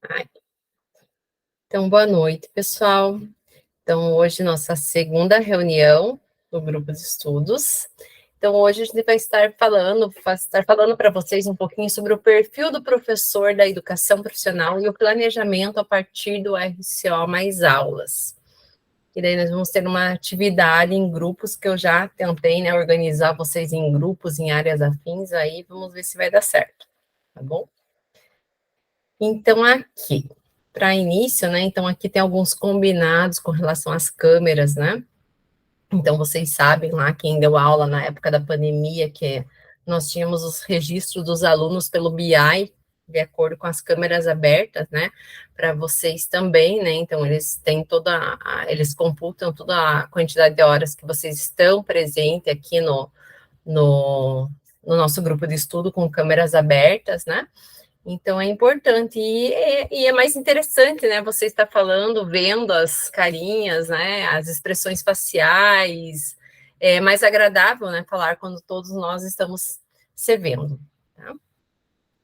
Ai, então, boa noite, pessoal. Então, hoje, nossa segunda reunião do grupo de estudos. Então, hoje a gente vai estar falando para vocês um pouquinho sobre o perfil do professor da educação profissional e o planejamento a partir do RCO mais aulas. E daí nós vamos ter uma atividade em grupos que eu já tentei, né, organizar vocês em grupos, em áreas afins, aí vamos ver se vai dar certo, tá bom? Então, aqui, para início, né? Então, aqui tem alguns combinados com relação às câmeras, né? Então, vocês sabem lá, quem deu aula na época da pandemia, que nós tínhamos os registros dos alunos pelo BI, de acordo com as câmeras abertas, né? Para vocês também, né? Então, eles têm eles computam toda a quantidade de horas que vocês estão presentes aqui no, no nosso grupo de estudo com câmeras abertas, né? Então é importante e é mais interessante, né? Você está falando, vendo as carinhas, né? As expressões faciais. É mais agradável, né? Falar quando todos nós estamos se vendo. Tá?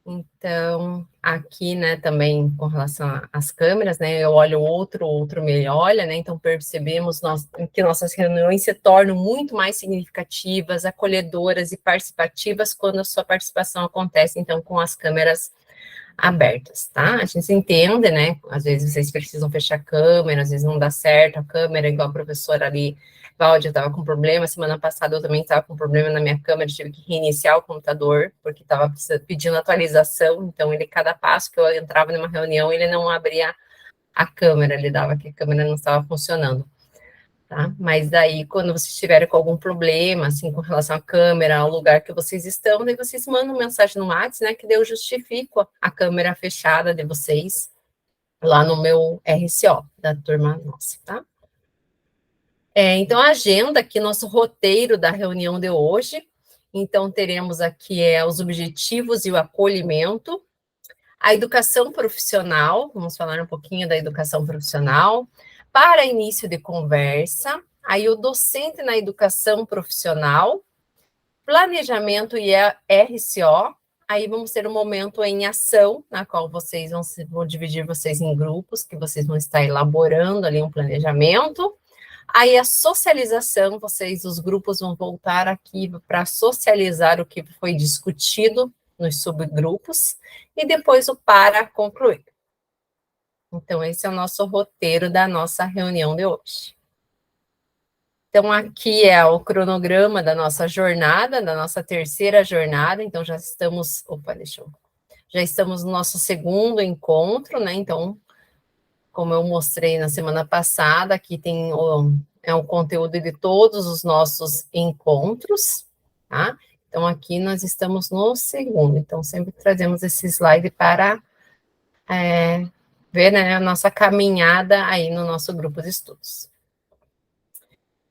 Então aqui, né? Também com relação às câmeras, né? Eu olho outro me olha, né? Então percebemos que nossas reuniões se tornam muito mais significativas, acolhedoras e participativas quando a sua participação acontece, então, com as câmeras abertas, tá? A gente entende, né? Às vezes vocês precisam fechar a câmera, às vezes não dá certo a câmera, igual a professora ali, Cláudia, estava com problema. Semana passada eu também estava com problema na minha câmera, tive que reiniciar o computador, porque estava pedindo atualização. Então, cada passo que eu entrava numa reunião, ele não abria a câmera, ele dava que a câmera não estava funcionando. Tá? Mas daí, quando vocês estiverem com algum problema, assim, com relação à câmera, ao lugar que vocês estão, daí vocês mandam mensagem no WhatsApp, né, que daí eu justifico a câmera fechada de vocês lá no meu RCO, da turma nossa, tá? Então, a agenda aqui, nosso roteiro da reunião de hoje. Então, teremos aqui os objetivos e o acolhimento, a educação profissional, vamos falar um pouquinho da educação profissional, para início de conversa, aí o docente na educação profissional, planejamento e RCO, aí vamos ter um momento em ação, na qual vocês vão dividir vocês em grupos, que vocês vão estar elaborando ali um planejamento, aí a socialização, os grupos vão voltar aqui para socializar o que foi discutido nos subgrupos, e depois o para concluir. Então, esse é o nosso roteiro da nossa reunião de hoje. Então, aqui é o cronograma da nossa jornada, da nossa terceira jornada. Então, já estamos no nosso segundo encontro, né? Então, como eu mostrei na semana passada, aqui tem o conteúdo de todos os nossos encontros, tá? Então, aqui nós estamos no segundo. Então, sempre trazemos esse slide para ver, né, a nossa caminhada aí no nosso grupo de estudos.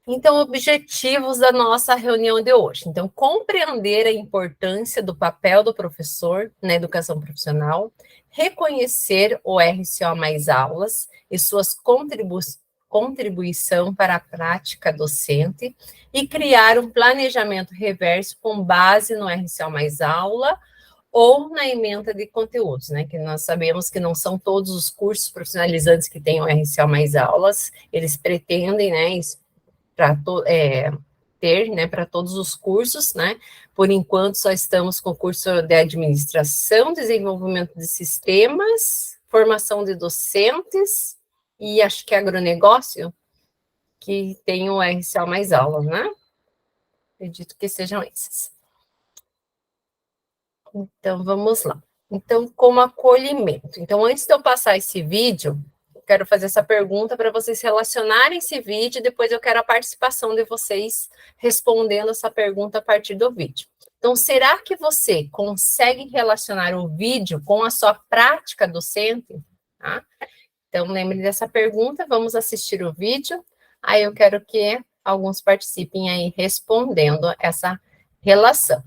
Então, objetivos da nossa reunião de hoje. Então, compreender a importância do papel do professor na educação profissional, reconhecer o RCO mais aulas e suas contribuição para a prática docente e criar um planejamento reverso com base no RCO mais aula ou na ementa de conteúdos, né? Que nós sabemos que não são todos os cursos profissionalizantes que têm o RCO mais aulas, eles pretendem, né, ter, né, para todos os cursos, né? Por enquanto, só estamos com o curso de administração, desenvolvimento de sistemas, formação de docentes e acho que agronegócio, que tem o RCO mais aulas, né? Acredito que sejam esses. Então, vamos lá. Então, como acolhimento. Então, antes de eu passar esse vídeo, eu quero fazer essa pergunta para vocês relacionarem esse vídeo, e depois eu quero a participação de vocês respondendo essa pergunta a partir do vídeo. Então, será que você consegue relacionar o vídeo com a sua prática docente? Tá? Então, lembre dessa pergunta, vamos assistir o vídeo. Aí eu quero que alguns participem aí respondendo essa relação.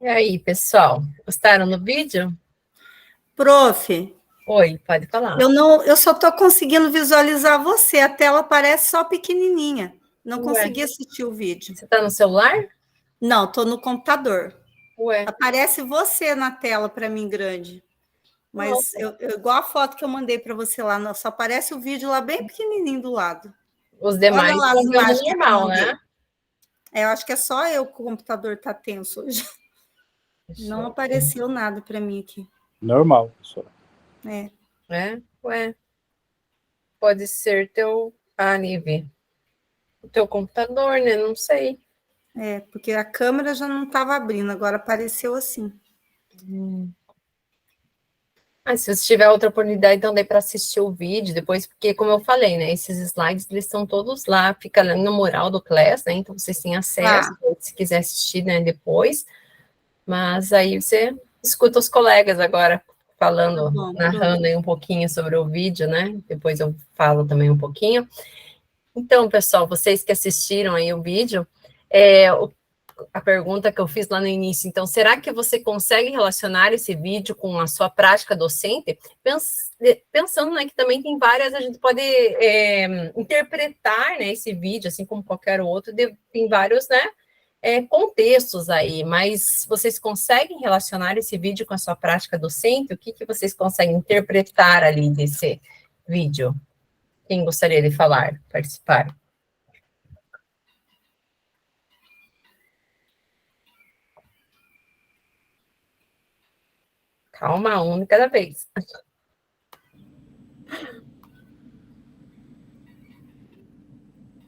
E aí, pessoal, gostaram do vídeo? Prof, Oi, pode falar. eu só estou conseguindo visualizar você, a tela parece só pequenininha. Não consegui assistir o vídeo. Você está no celular? Não, estou no computador. Ué. Aparece você na tela para mim grande. Mas igual a foto que eu mandei para você lá, só aparece o vídeo lá bem pequenininho do lado. Os demais olha lá as imagens normal, né? Eu acho que é só eu que o computador está tenso hoje. Não apareceu nada para mim aqui. Normal, pessoal. Ué. Pode ser teu... Nive. O teu computador, né? Não sei. Porque a câmera já não estava abrindo, agora apareceu assim. Se você tiver outra oportunidade, então dê para assistir o vídeo depois, porque, como eu falei, né? Esses slides, eles estão todos lá, fica no mural do Class, né? Então, vocês têm acesso, se quiser assistir, né, depois. Mas aí você escuta os colegas agora falando, narrando aí um pouquinho sobre o vídeo, né? Depois eu falo também um pouquinho. Então, pessoal, vocês que assistiram aí o vídeo, a pergunta que eu fiz lá no início, então, será que você consegue relacionar esse vídeo com a sua prática docente? Pensando, né, que também tem várias, a gente pode interpretar, né, esse vídeo, assim como qualquer outro, tem vários, né, contextos aí, mas vocês conseguem relacionar esse vídeo com a sua prática docente? O que vocês conseguem interpretar ali desse vídeo? Quem gostaria de falar, participar? Calma, um de cada vez.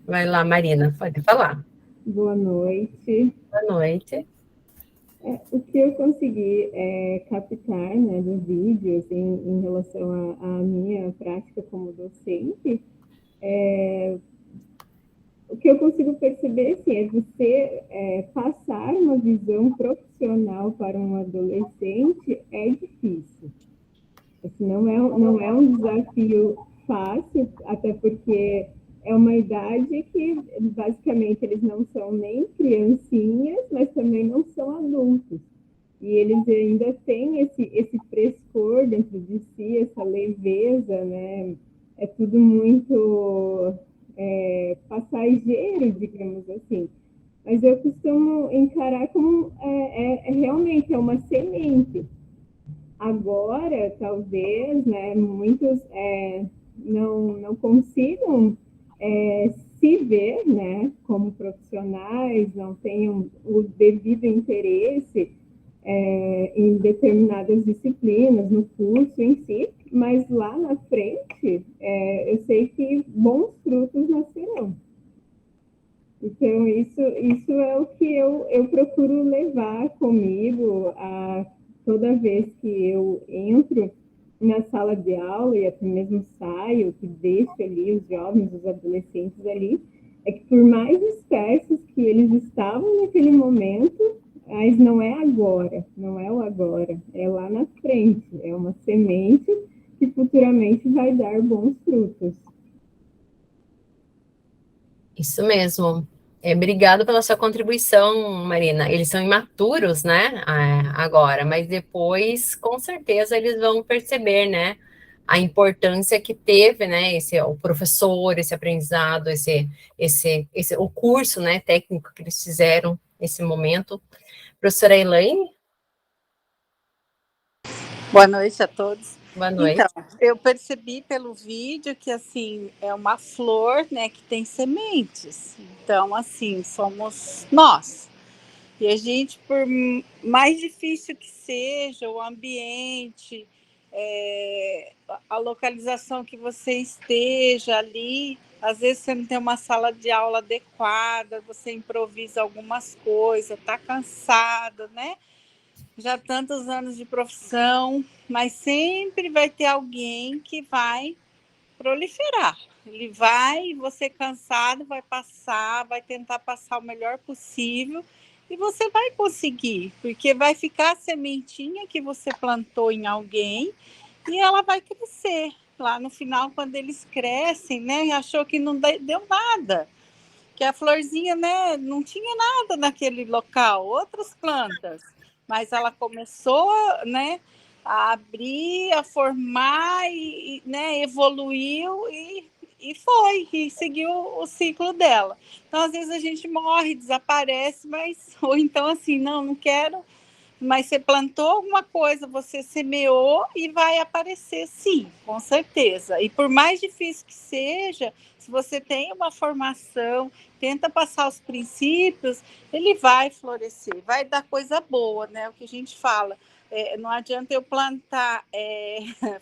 Vai lá, Marina, pode falar. Boa noite. Boa noite. O que eu consegui captar, né, do vídeo, assim, em relação à minha prática como docente, o que eu consigo perceber, assim, é você passar uma visão profissional para um adolescente é difícil. Assim, não é um desafio fácil, até porque é uma idade que, basicamente, eles não são nem criancinhas, mas também não são adultos. E eles ainda têm esse frescor dentro de si, essa leveza, né? É tudo muito passageiro, digamos assim. Mas eu costumo encarar como realmente uma semente. Agora, talvez, né, muitos não consigam se ver, né, como profissionais, não tenham o devido interesse em determinadas disciplinas, no curso em si, mas lá na frente, eu sei que bons frutos nascerão. Então, isso é o que eu procuro levar comigo toda vez que eu entro na sala de aula e até mesmo saio, que deixo ali os jovens, os adolescentes ali, é que por mais dispersos que eles estavam naquele momento, mas não é agora, não é o agora, é lá na frente, é uma semente que futuramente vai dar bons frutos. Isso mesmo. Obrigado pela sua contribuição, Marina. Eles são imaturos, né, agora, mas depois, com certeza, eles vão perceber, né, a importância que teve, né, o professor, esse aprendizado, o curso, né, técnico que eles fizeram nesse momento. Professora Elaine? Boa noite a todos. Boa noite. Então, eu percebi pelo vídeo que, assim, é uma flor, né, que tem sementes. Então, assim, somos nós. E a gente, por mais difícil que seja o ambiente, a localização que você esteja ali, às vezes você não tem uma sala de aula adequada, você improvisa algumas coisas, está cansado, né? Já tantos anos de profissão, mas sempre vai ter alguém que vai proliferar. Ele vai, você cansado, vai passar, vai tentar passar o melhor possível e você vai conseguir, porque vai ficar a sementinha que você plantou em alguém e ela vai crescer. Lá no final, quando eles crescem, né, achou que não deu nada, que a florzinha, né, não tinha nada naquele local, outras plantas, mas ela começou, né, a abrir, a formar e né, evoluiu e seguiu o ciclo dela. Então, às vezes a gente morre, desaparece, mas ou então assim, não quero, mas você plantou alguma coisa, você semeou e vai aparecer, sim, com certeza. E por mais difícil que seja, se você tem uma formação, tenta passar os princípios, ele vai florescer, vai dar coisa boa, né? O que a gente fala. Não adianta eu plantar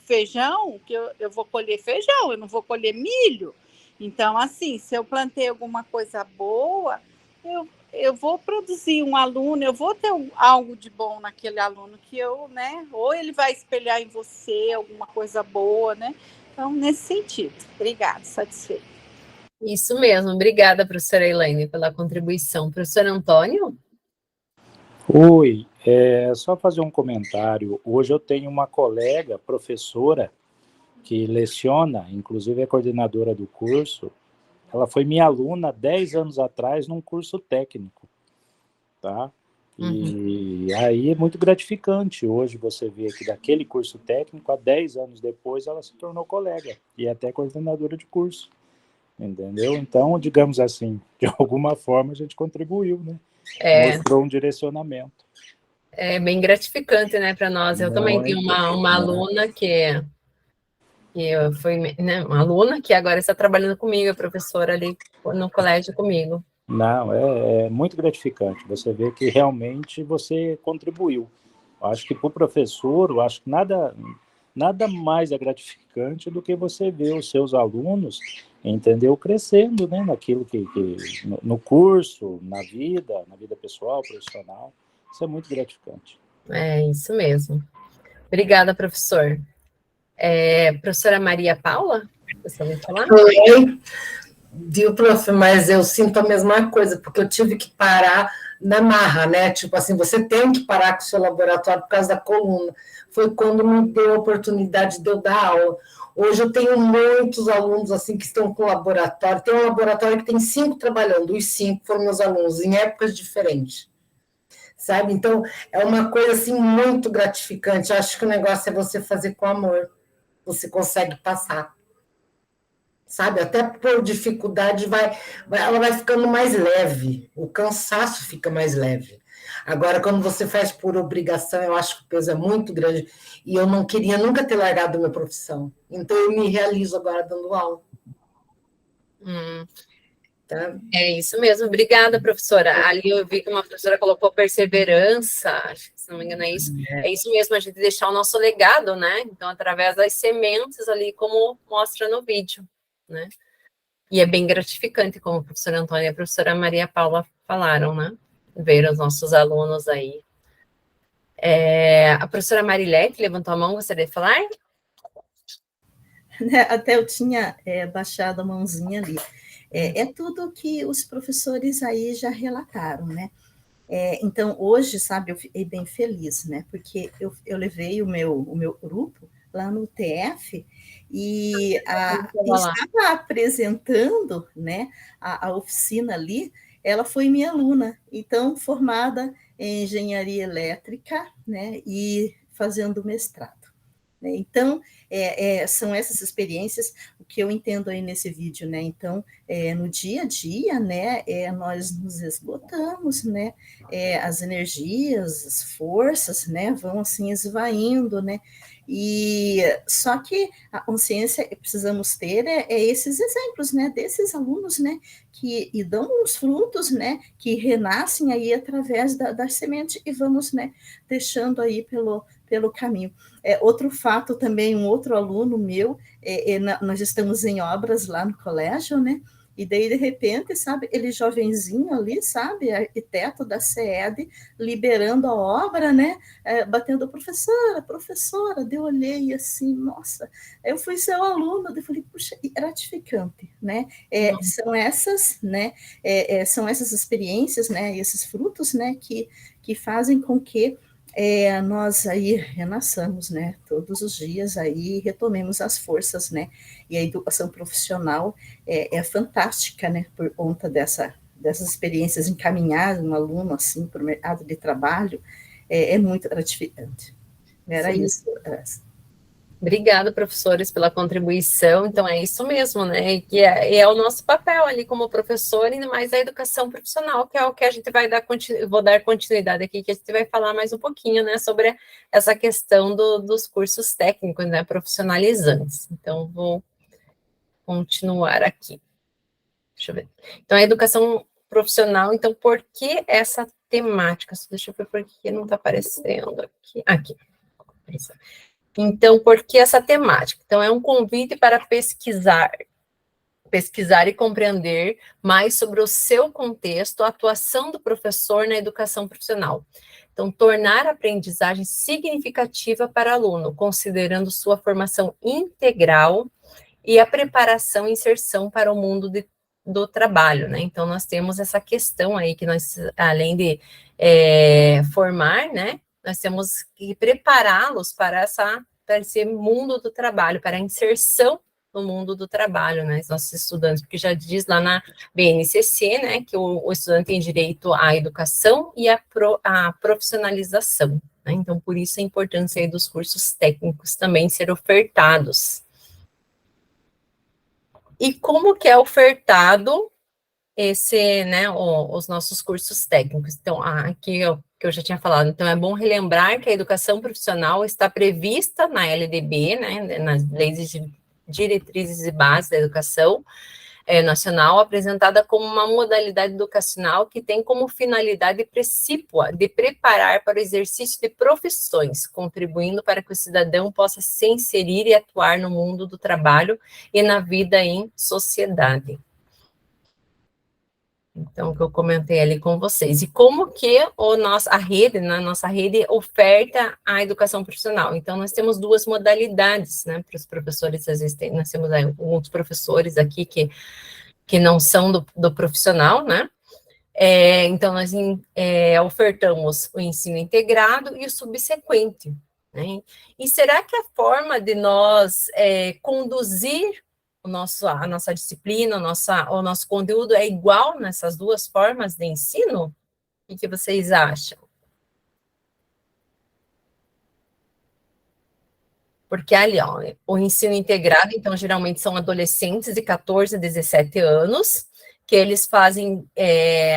feijão, que eu vou colher feijão, eu não vou colher milho. Então, assim, se eu plantei alguma coisa boa, eu vou produzir um aluno, eu vou ter algo de bom naquele aluno que eu, né? Ou ele vai espelhar em você alguma coisa boa, né? Então, nesse sentido. Obrigada, satisfeita. Isso mesmo. Obrigada, professora Elaine, pela contribuição. Professor Antônio? Oi, só fazer um comentário. Hoje eu tenho uma colega, professora, que leciona, inclusive é coordenadora do curso. Ela foi minha aluna 10 anos atrás num curso técnico, tá? E aí é muito gratificante hoje você ver que daquele curso técnico, há 10 anos depois, ela se tornou colega e até coordenadora de curso, entendeu? Então, digamos assim, de alguma forma a gente contribuiu, né? Mostrou um direcionamento. É bem gratificante, né, para nós. Eu também tenho uma aluna que foi, né, uma aluna que agora está trabalhando comigo, a professora ali no colégio comigo. Não, é muito gratificante. Você vê que realmente você contribuiu. Eu acho que para o professor, eu acho que nada mais é gratificante do que você ver os seus alunos, entendeu, crescendo, né, naquilo no curso, na vida pessoal, profissional. Isso é muito gratificante. É isso mesmo. Obrigada, professor. Professora Maria Paula, você vai falar? Oi, viu, prof, mas eu sinto a mesma coisa, porque eu tive que parar na marra, né? Tipo assim, você tem que parar com o seu laboratório por causa da coluna. Foi quando me deu a oportunidade de eu dar aula. Hoje eu tenho muitos alunos assim que estão com laboratório. Tem um laboratório que tem 5 trabalhando, os 5 foram meus alunos, em épocas diferentes. Sabe? Então, é uma coisa assim muito gratificante. Eu acho que o negócio é você fazer com amor. Você consegue passar. Sabe? Até por dificuldade, ela vai ficando mais leve. O cansaço fica mais leve. Agora, quando você faz por obrigação, eu acho que o peso é muito grande. E eu não queria nunca ter largado a minha profissão. Então, eu me realizo agora dando aula. Tá? É isso mesmo. Obrigada, professora. Ali eu vi que uma professora colocou perseverança, acho que se não me engano é isso. É isso mesmo, a gente deixar o nosso legado, né? Então, através das sementes ali, como mostra no vídeo, né? E é bem gratificante, como a professora Antônia e a professora Maria Paula falaram, né? Ver os nossos alunos aí. A professora Marilete levantou a mão, gostaria de falar? Até eu tinha baixado a mãozinha ali. É tudo que os professores aí já relataram, né? Então, hoje, sabe, eu fiquei bem feliz, né? Porque eu levei o meu grupo lá no TF e quem estava apresentando, né, a oficina ali ela foi minha aluna, então formada em engenharia elétrica, né, e fazendo mestrado. Então, são essas experiências, o que eu entendo aí nesse vídeo, né? Então, no dia a dia, né, nós nos esgotamos, né? As energias, as forças, né, vão assim esvaindo, né? E só que a consciência que precisamos ter esses exemplos, né, desses alunos, né, que dão os frutos, né, que renascem aí através da semente e vamos, né, deixando aí pelo caminho. Outro fato também, um outro aluno meu, nós estamos em obras lá no colégio, né? E daí, de repente, sabe, ele jovenzinho ali, sabe, arquiteto da CED, liberando a obra, né? Batendo, professora, daí eu olhei assim, nossa, eu fui seu aluno, eu falei, puxa, gratificante, né? São essas, né? São essas experiências, né? E esses frutos, né? Que fazem com que nós aí renasçamos, né, todos os dias aí, retomemos as forças, né, e a educação profissional é fantástica, né, por conta dessas experiências encaminhadas, um aluno, assim, para o mercado de trabalho, é muito gratificante. Era Sim. isso. Obrigada, professores, pela contribuição. Então, é isso mesmo, né? Que é o nosso papel ali como professor, ainda mais a educação profissional, que é o que a gente vai vou dar continuidade aqui, que a gente vai falar mais um pouquinho, né, sobre essa questão dos cursos técnicos, né, profissionalizantes. Então, vou continuar aqui. Deixa eu ver. Então, a educação profissional, então, por que essa temática? Deixa eu ver por que não está aparecendo aqui. Aqui. Então, por que essa temática? Então, é um convite para pesquisar e compreender mais sobre o seu contexto, a atuação do professor na educação profissional. Então, tornar a aprendizagem significativa para o aluno, considerando sua formação integral e a preparação e inserção para o mundo do trabalho, né? Então, nós temos essa questão aí que nós, além de formar, né, nós temos que prepará-los para esse mundo do trabalho, para a inserção no mundo do trabalho, né, os nossos estudantes, porque já diz lá na BNCC, né, que o estudante tem direito à educação e à profissionalização, né, então por isso a importância aí dos cursos técnicos também ser ofertados. E como que é ofertado né, os nossos cursos técnicos? Então, aqui que eu já tinha falado, então é bom relembrar que a educação profissional está prevista na LDB, né, nas leis de diretrizes e bases da educação nacional, apresentada como uma modalidade educacional que tem como finalidade precípua de preparar para o exercício de profissões, contribuindo para que o cidadão possa se inserir e atuar no mundo do trabalho e na vida em sociedade. Então, que eu comentei ali com vocês. E como que a nossa rede oferta a educação profissional? Então, nós temos duas modalidades, né, para os professores, às vezes nós temos alguns professores aqui que não são do profissional, né? Então, nós ofertamos o ensino integrado e o subsequente, né? E será que a forma de nós conduzir a nossa disciplina, o nosso conteúdo é igual nessas duas formas de ensino? O que vocês acham? Porque ali, ó, o ensino integrado, então, geralmente são adolescentes de 14 a 17 anos, que eles fazem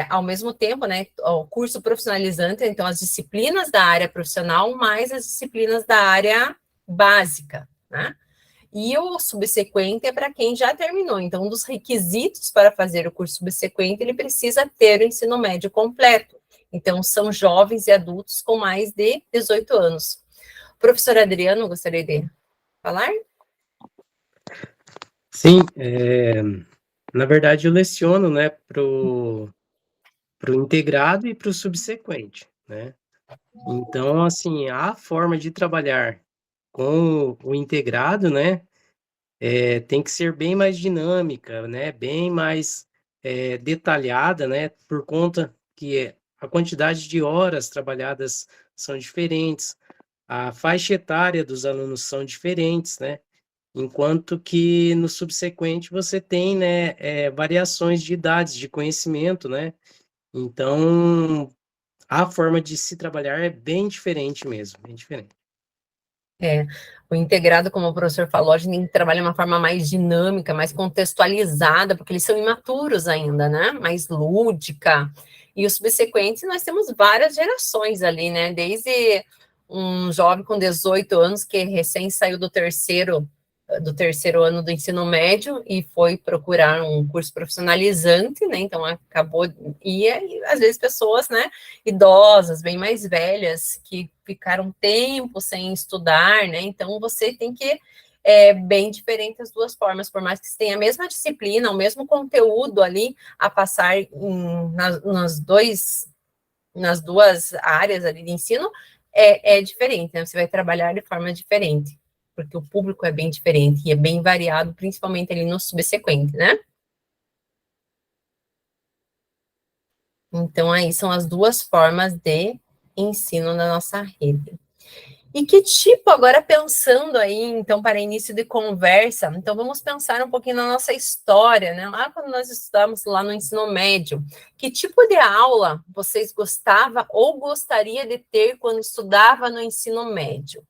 ao mesmo tempo, né, o curso profissionalizante, então, as disciplinas da área profissional, mais as disciplinas da área básica, né? E o subsequente é para quem já terminou. Então, um dos requisitos para fazer o curso subsequente, ele precisa ter o ensino médio completo. Então, são jovens e adultos com mais de 18 anos. Professor Adriano, gostaria de falar? Sim, na verdade eu leciono, né, pro integrado e pro subsequente, né? Então, assim, a forma de trabalhar com o integrado, né, tem que ser bem mais dinâmica, né, bem mais detalhada, né, por conta que a quantidade de horas trabalhadas são diferentes, a faixa etária dos alunos são diferentes, né, enquanto que no subsequente você tem, né, variações de idades, de conhecimento, né, Então, a forma de se trabalhar é bem diferente mesmo, bem diferente. O integrado, como o professor falou, a gente tem que trabalhar de uma forma mais dinâmica, mais contextualizada, porque eles são imaturos ainda, né? Mais lúdica. E o subsequente, nós temos várias gerações ali, né? Desde um jovem com 18 anos que recém saiu do terceiro ano do ensino médio e foi procurar um curso profissionalizante, né? Então acabou e às vezes pessoas, né, idosas, bem mais velhas, que ficaram tempo sem estudar, né? Então você tem que bem diferente as duas formas, por mais que você tenha a mesma disciplina, o mesmo conteúdo ali a passar nas duas áreas ali de ensino, é diferente, né? Você vai trabalhar de forma diferente, porque o público é bem diferente e é bem variado, principalmente ali no subsequente, né? Então, aí são as duas formas de ensino na nossa rede. E que tipo, agora pensando aí, então, para início de conversa, então vamos pensar um pouquinho na nossa história, né? Lá quando nós estudamos lá no ensino médio, que tipo de aula vocês gostavam ou gostaria de ter quando estudava no ensino médio?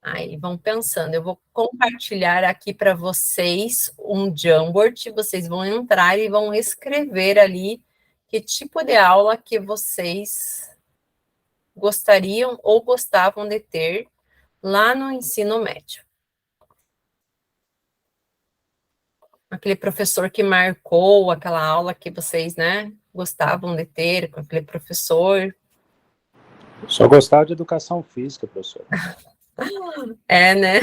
Aí vão pensando, eu vou compartilhar aqui para vocês um Jamboard, vocês vão entrar e vão escrever ali que tipo de aula que vocês gostariam ou gostavam de ter lá no ensino médio. Aquele professor que marcou aquela aula que vocês, né, gostavam de ter com aquele professor. Só gostava de educação física, professor. Né?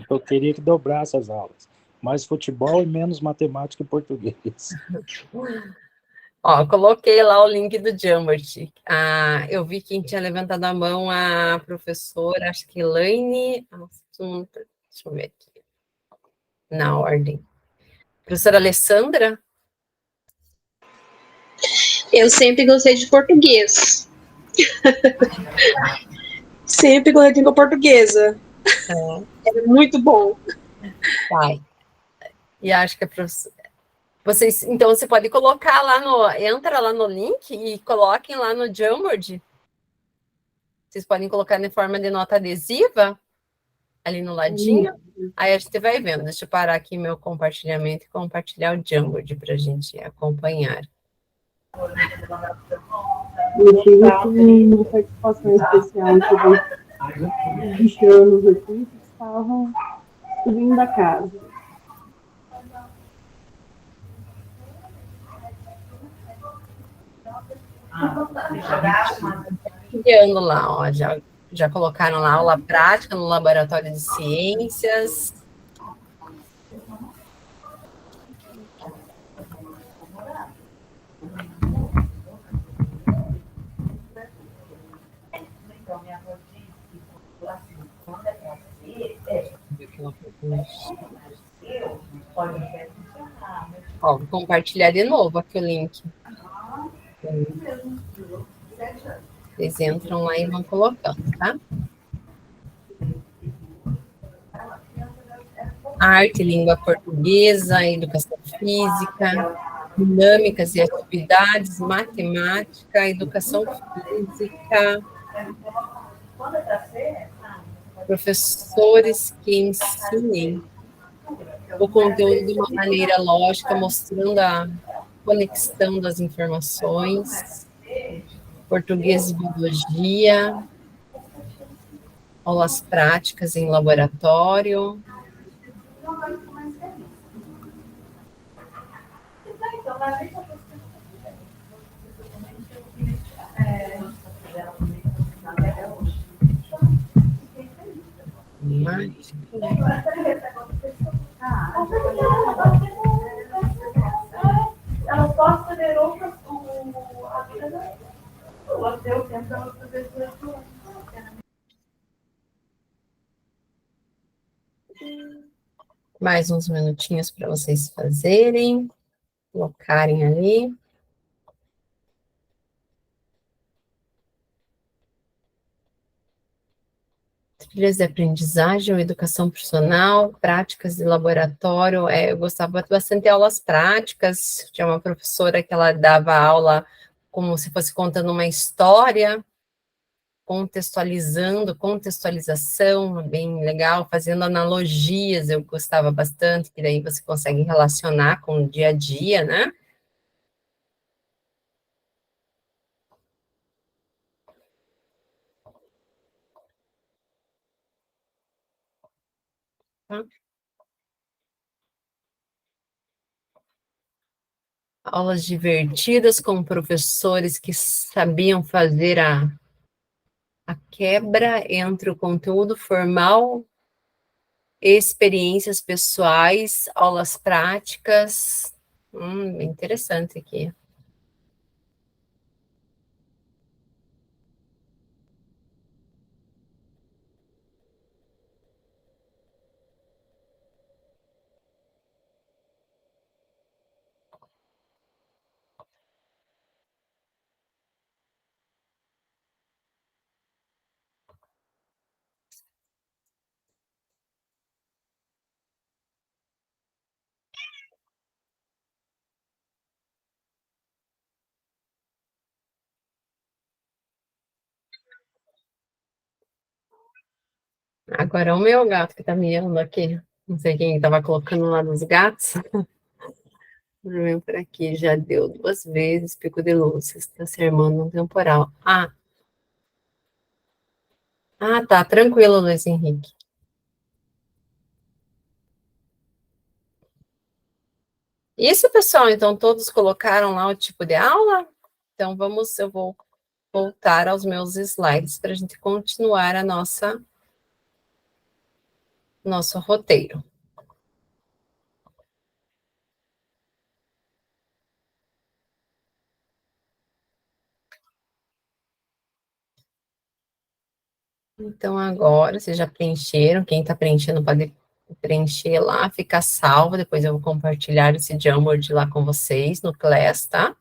Eu queria que dobrasse as aulas. Mais futebol e menos matemática e português. Ó, coloquei lá o link do Jamboard. Eu vi quem tinha levantado a mão, a professora, acho que Elaine. Deixa eu ver aqui. Na ordem. Professora Alessandra? Eu sempre gostei de português. Sempre gostei de língua portuguesa. É muito bom. Vai. E acho que a professora... Vocês, então, você pode colocar lá entra lá no link e coloquem lá no Jamboard. Vocês podem colocar em forma de nota adesiva, ali no ladinho. Aí a gente vai vendo. Deixa eu parar aqui meu compartilhamento e compartilhar o Jamboard para a gente acompanhar. Eu tive uma participação especial de 20 anos aqui que estavam subindo da casa. Criando lá, ó, já colocaram lá aula prática no laboratório de ciências. Ó, vou compartilhar de novo aqui o link. Vocês entram lá e vão colocando, tá? Arte, língua portuguesa, educação física, dinâmicas e atividades, matemática, educação física, professores que ensinem o conteúdo de uma maneira lógica, mostrando a conexão das informações, português e biologia, aulas práticas em laboratório. Elas podem fazer outras, a vida até o tempo delas fazer 18 anos. Mais uns minutinhos para vocês fazerem, colocarem ali. Trilhas de aprendizagem ou educação profissional, práticas de laboratório. Eu gostava bastante de aulas práticas. Tinha uma professora que ela dava aula como se fosse contando uma história, contextualização, bem legal, fazendo analogias, eu gostava bastante, que daí você consegue relacionar com o dia a dia, né? Tá? Aulas divertidas com professores que sabiam fazer a quebra entre o conteúdo formal, experiências pessoais, aulas práticas. Interessante aqui. Agora é o meu gato que tá miando aqui. Não sei quem estava colocando lá nos gatos. Vem por aqui, já deu 2 vezes, pico de luz, está se armando um temporal. Tá, tranquilo, Luiz Henrique. Isso, pessoal, então todos colocaram lá o tipo de aula? Então eu vou voltar aos meus slides para a gente continuar nosso roteiro. Então, agora, vocês já preencheram, quem está preenchendo pode preencher lá, fica salvo, depois eu vou compartilhar esse Jamboard lá com vocês no Class, tá?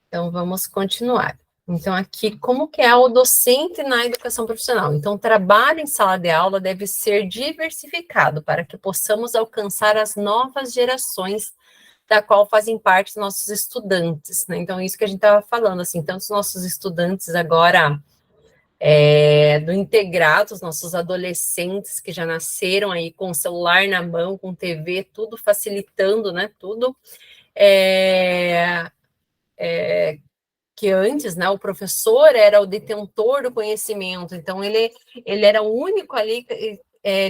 Então, vamos continuar. Então, aqui, como que é o docente na educação profissional? Então, o trabalho em sala de aula deve ser diversificado para que possamos alcançar as novas gerações da qual fazem parte os nossos estudantes, né? Então, isso que a gente estava falando, assim, tanto os nossos estudantes agora do integrado, os nossos adolescentes que já nasceram aí com o celular na mão, com TV, tudo facilitando, né? Tudo que antes, né, o professor era o detentor do conhecimento, então ele era o único ali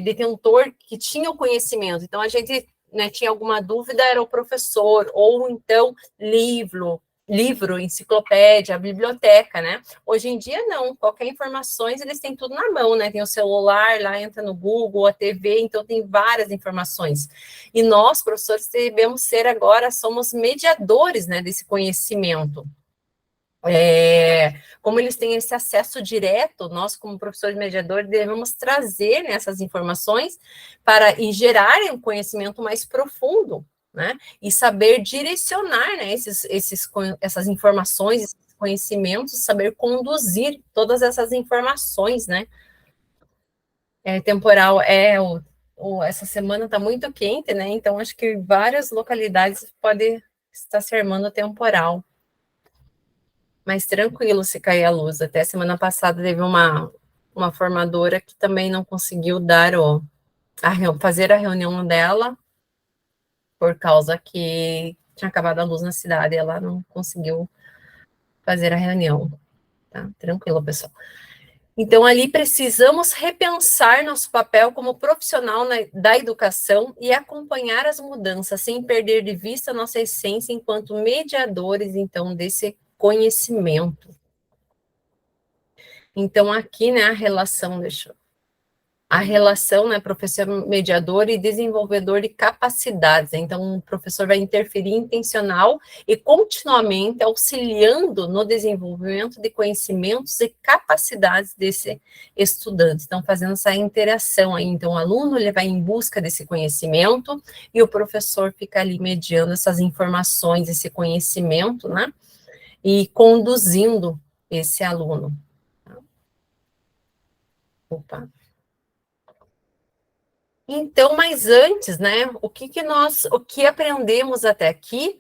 detentor que tinha o conhecimento, então a gente, né, tinha alguma dúvida, era o professor, ou então livro, enciclopédia, biblioteca, né? Hoje em dia, não, qualquer informações, eles têm tudo na mão, né? Tem o celular, lá entra no Google, a TV, então tem várias informações. E nós, professores, devemos ser agora, somos mediadores, né, desse conhecimento. Como eles têm esse acesso direto, nós, como professores mediadores, devemos trazer, né, essas informações e gerarem um conhecimento mais profundo, né, e saber direcionar, né, essas informações, esses conhecimentos, saber conduzir todas essas informações, né. Temporal essa semana está muito quente, né, então acho que várias localidades podem estar se armando temporal. Mais tranquilo se cair a luz. Até semana passada teve uma formadora que também não conseguiu fazer a reunião dela por causa que tinha acabado a luz na cidade e ela não conseguiu fazer a reunião. Tá? Tranquilo, pessoal. Então, ali precisamos repensar nosso papel como profissional da educação e acompanhar as mudanças, sem perder de vista nossa essência enquanto mediadores, então, desse conhecimento. Então, aqui, né, a relação, né, professor mediador e desenvolvedor de capacidades. Então, o professor vai interferir intencional e continuamente auxiliando no desenvolvimento de conhecimentos e capacidades desse estudante. Então, fazendo essa interação aí. Então, o aluno, ele vai em busca desse conhecimento e o professor fica ali mediando essas informações, esse conhecimento, né, e conduzindo esse aluno. Opa. Então, mas antes, né, o que aprendemos até aqui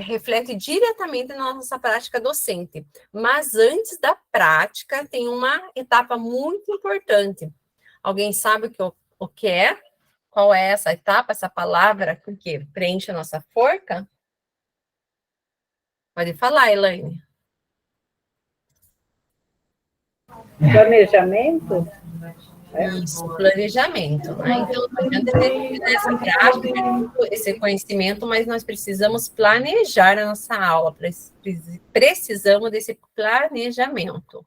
reflete diretamente na nossa prática docente. Mas antes da prática, tem uma etapa muito importante. Alguém sabe o que é? Qual é essa etapa, essa palavra que preenche a nossa forca? Pode falar, Elaine. Planejamento? Isso, planejamento, né? Então, não adianta ter essa prática, esse conhecimento, mas nós precisamos planejar a nossa aula, precisamos desse planejamento.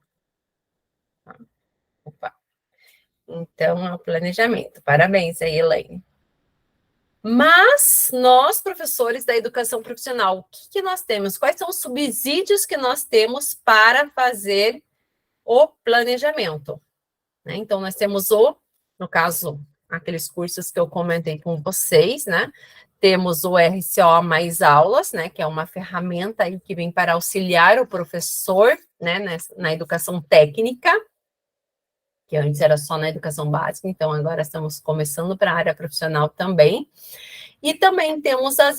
Opa. Então, é o planejamento. Parabéns aí, Elaine. Mas nós, professores da educação profissional, o que nós temos? Quais são os subsídios que nós temos para fazer o planejamento? Então, nós temos no caso, aqueles cursos que eu comentei com vocês, né? Temos o RCO Mais Aulas, né? Que é uma ferramenta aí que vem para auxiliar o professor, né? Na educação técnica, que antes era só na educação básica, então agora estamos começando para a área profissional também. E também temos a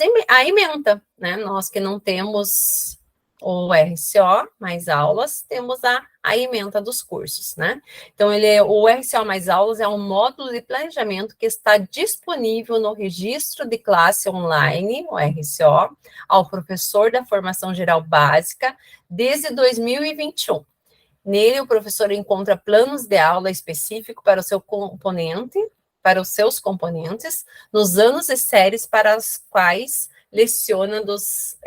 ementa, né? Nós que não temos o RCO Mais Aulas, temos a ementa dos cursos, né? Então, o RCO Mais Aulas é um módulo de planejamento que está disponível no registro de classe online, o RCO, ao professor da formação geral básica, desde 2021. Nele, o professor encontra planos de aula específicos para o seu componente, para os seus componentes, nos anos e séries para as quais leciona dos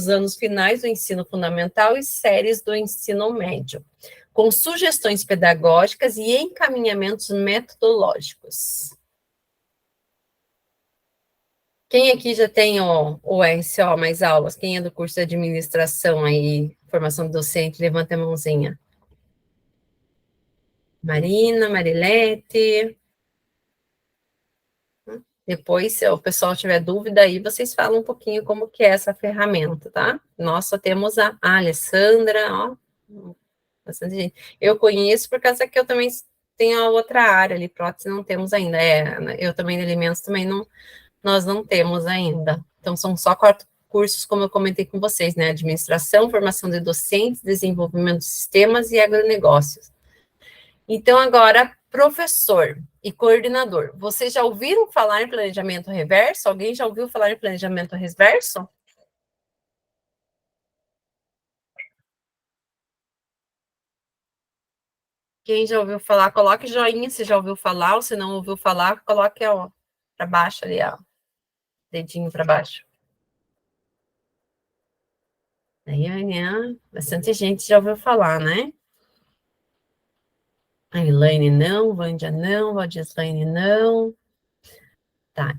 anos finais do ensino fundamental e séries do ensino médio, com sugestões pedagógicas e encaminhamentos metodológicos. Quem aqui já tem o RCO Mais Aulas? Quem é do curso de administração aí, formação docente, levanta a mãozinha. Marina, Marilete. Depois, se o pessoal tiver dúvida aí, vocês falam um pouquinho como que é essa ferramenta, tá? Nós só temos a Alessandra, ó, bastante gente. Eu conheço por causa que eu também tenho a outra área ali, prótese não temos ainda. Eu também de alimentos também nós não temos ainda. Então, são só 4 cursos, como eu comentei com vocês, né? Administração, formação de docentes, desenvolvimento de sistemas e agronegócios. Então, agora, professor e coordenador, vocês já ouviram falar em planejamento reverso? Alguém já ouviu falar em planejamento reverso? Quem já ouviu falar, coloque joinha se já ouviu falar, ou se não ouviu falar, coloque para baixo ali, ó, dedinho para baixo. Aí, bastante gente já ouviu falar, né? A Elaine não, Vândia não, Valdislaine não. Tá.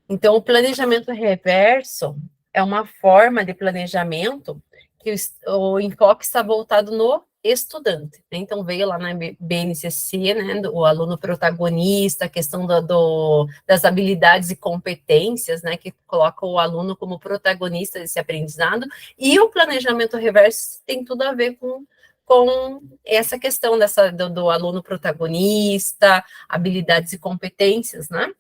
Então, o planejamento reverso é uma forma de planejamento que o enfoque está voltado no estudante, né? Então, veio lá na BNCC, né, o aluno protagonista, a questão das habilidades e competências, né, que coloca o aluno como protagonista desse aprendizado, e o planejamento reverso tem tudo a ver com essa questão do aluno protagonista, habilidades e competências, né?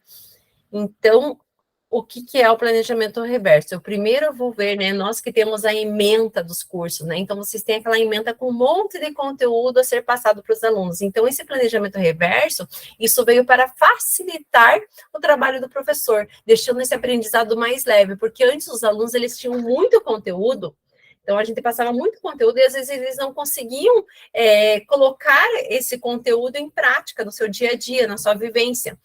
Então, o que é o planejamento reverso? Eu primeiro vou ver, né, nós que temos a ementa dos cursos, né, então vocês têm aquela ementa com um monte de conteúdo a ser passado para os alunos. Então, esse planejamento reverso, isso veio para facilitar o trabalho do professor, deixando esse aprendizado mais leve, porque antes os alunos, eles tinham muito conteúdo, então a gente passava muito conteúdo e às vezes eles não conseguiam colocar esse conteúdo em prática no seu dia a dia, na sua vivência.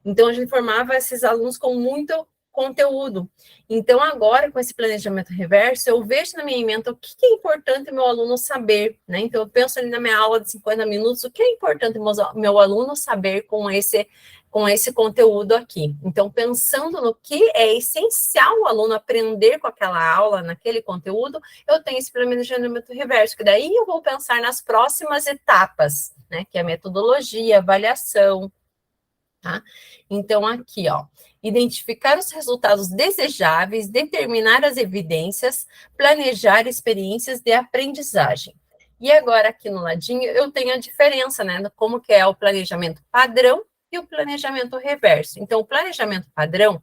Então, a gente formava esses alunos com muito conteúdo. Então, agora, com esse planejamento reverso, eu vejo na minha ementa o que é importante meu aluno saber, né? Então, eu penso ali na minha aula de 50 minutos, o que é importante meu aluno saber com esse conteúdo aqui. Então, pensando no que é essencial o aluno aprender com aquela aula, naquele conteúdo, eu tenho esse planejamento reverso, que daí eu vou pensar nas próximas etapas, né? Que é a metodologia, avaliação, tá? Então, aqui, ó, identificar os resultados desejáveis, determinar as evidências, planejar experiências de aprendizagem. E agora, aqui no ladinho, eu tenho a diferença, né? Como que é o planejamento padrão e o planejamento reverso. Então, o planejamento padrão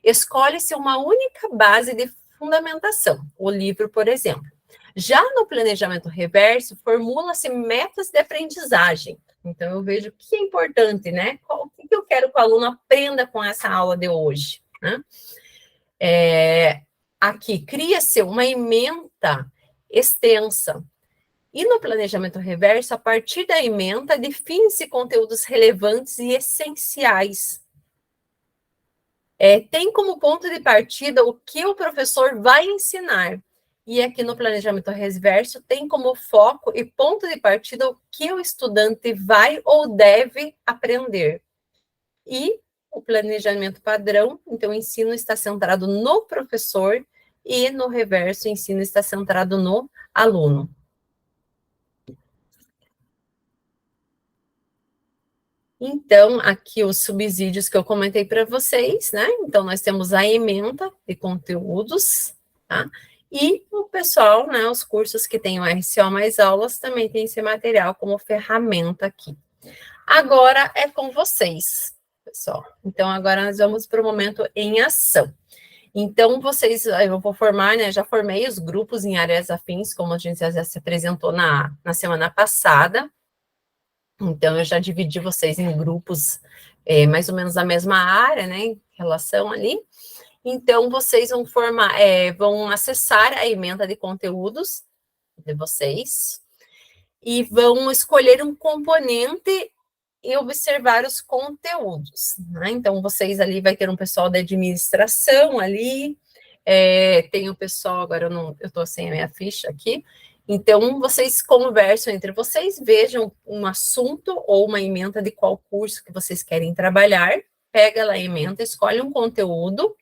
escolhe-se uma única base de fundamentação, o livro, por exemplo. Já no planejamento reverso, formula-se metas de aprendizagem. Então, eu vejo o que é importante, né? O que eu quero que o aluno aprenda com essa aula de hoje, né? Aqui, cria-se uma ementa extensa. E no planejamento reverso, a partir da ementa, define-se conteúdos relevantes e essenciais. Tem como ponto de partida o que o professor vai ensinar. E aqui no planejamento reverso, tem como foco e ponto de partida o que o estudante vai ou deve aprender. E o planejamento padrão, então, o ensino está centrado no professor e no reverso, o ensino está centrado no aluno. Então, aqui os subsídios que eu comentei para vocês, né? Então, nós temos a ementa de conteúdos, tá? E o pessoal, né, os cursos que têm o RCO mais aulas, também tem esse material como ferramenta aqui. Agora é com vocês, pessoal. Então, agora nós vamos para o momento em ação. Então, vocês, eu vou formar, né, já formei os grupos em áreas afins, como a gente já se apresentou na semana passada. Então, eu já dividi vocês em grupos mais ou menos da mesma área, né, em relação ali. Então, vocês vão formar, vão acessar a ementa de conteúdos de vocês e vão escolher um componente e observar os conteúdos, né? Então, vocês ali vai ter um pessoal da administração ali, tem o pessoal, agora eu estou sem a minha ficha aqui. Então, vocês conversam entre vocês, vejam um assunto ou uma ementa de qual curso que vocês querem trabalhar, pega lá a ementa, escolhe um conteúdo,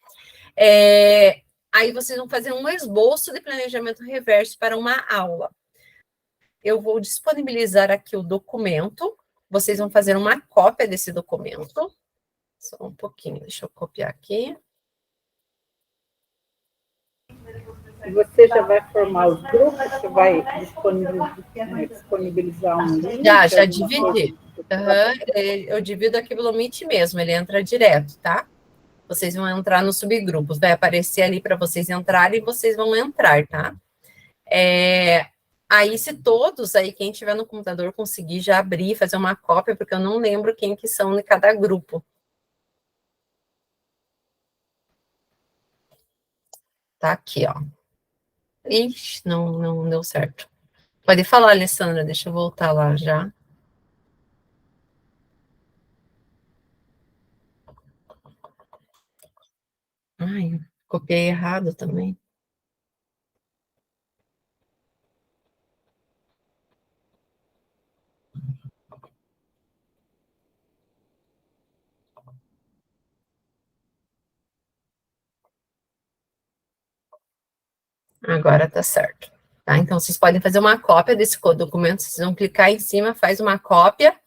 aí vocês vão fazer um esboço de planejamento reverso para uma aula. Eu vou disponibilizar aqui o documento, vocês vão fazer uma cópia desse documento, só um pouquinho, deixa eu copiar aqui. Você já vai formar os grupos? Você vai disponibilizar um link? Já dividi. Eu divido aqui pelo Meet mesmo, ele entra direto, tá? Vocês vão entrar nos subgrupos, vai aparecer ali para vocês entrarem e vocês vão entrar, tá? Aí, se todos aí, quem tiver no computador, conseguir já abrir, fazer uma cópia, porque eu não lembro quem que são de cada grupo. Tá aqui, ó. Ixi, não deu certo. Pode falar, Alessandra, deixa eu voltar lá já. Ai, copiei errado também. Agora tá certo. Tá? Então, vocês podem fazer uma cópia desse documento, vocês vão clicar em cima, faz uma cópia,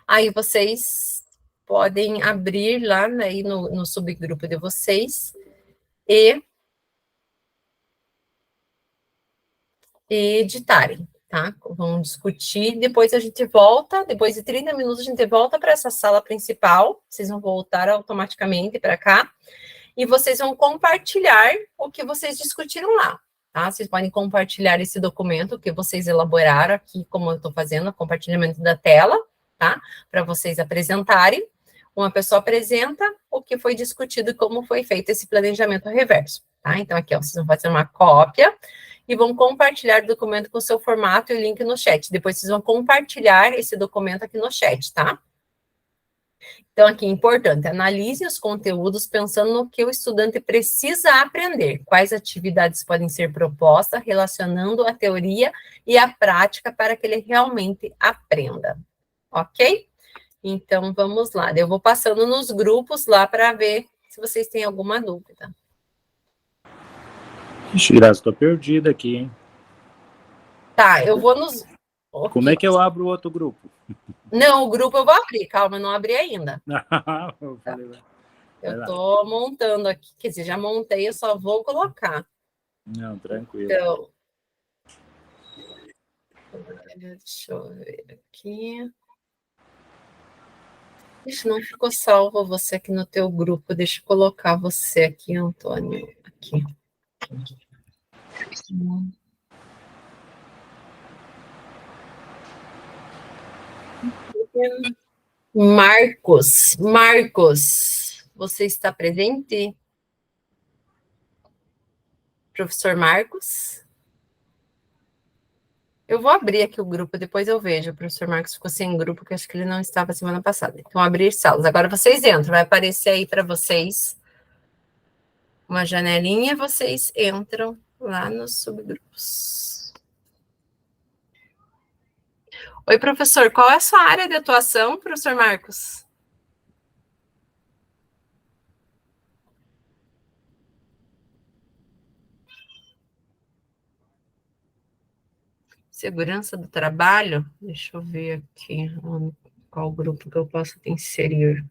aí vocês podem abrir lá, né, no subgrupo de vocês e editarem, tá? Vão discutir, depois a gente volta, depois de 30 minutos a gente volta para essa sala principal, vocês vão voltar automaticamente para cá, e vocês vão compartilhar o que vocês discutiram lá, tá? Vocês podem compartilhar esse documento que vocês elaboraram aqui, como eu estou fazendo, compartilhamento da tela, tá? Para vocês apresentarem. Uma pessoa apresenta o que foi discutido e como foi feito esse planejamento reverso, tá? Então, aqui, ó, vocês vão fazer uma cópia e vão compartilhar o documento com o seu formato e o link no chat. Depois, vocês vão compartilhar esse documento aqui no chat, tá? Então, aqui, importante, analise os conteúdos pensando no que o estudante precisa aprender, quais atividades podem ser propostas, relacionando a teoria e a prática para que ele realmente aprenda, ok? Então, vamos lá. Eu vou passando nos grupos lá para ver se vocês têm alguma dúvida. Ixi, Graça, estou perdida aqui, hein? Tá, eu vou nos... Como é que eu abro o outro grupo? Não, o grupo eu vou abrir, calma, eu não abri ainda. Eu estou montando aqui, quer dizer, já montei, eu só vou colocar. Não, tranquilo. Então, Deixa eu ver aqui. Ixi, não ficou salvo você aqui no teu grupo. Deixa eu colocar você aqui, Antônio. Aqui. Marcos, você está presente? Professor Marcos? Eu vou abrir aqui o grupo, depois eu vejo. O professor Marcos ficou sem grupo, que acho que ele não estava semana passada. Então, abrir salas. Agora vocês entram, vai aparecer aí para vocês uma janelinha, vocês entram lá nos subgrupos. Oi, professor, qual é a sua área de atuação, professor Marcos? Segurança do trabalho? Deixa eu ver aqui qual grupo que eu posso te inserir.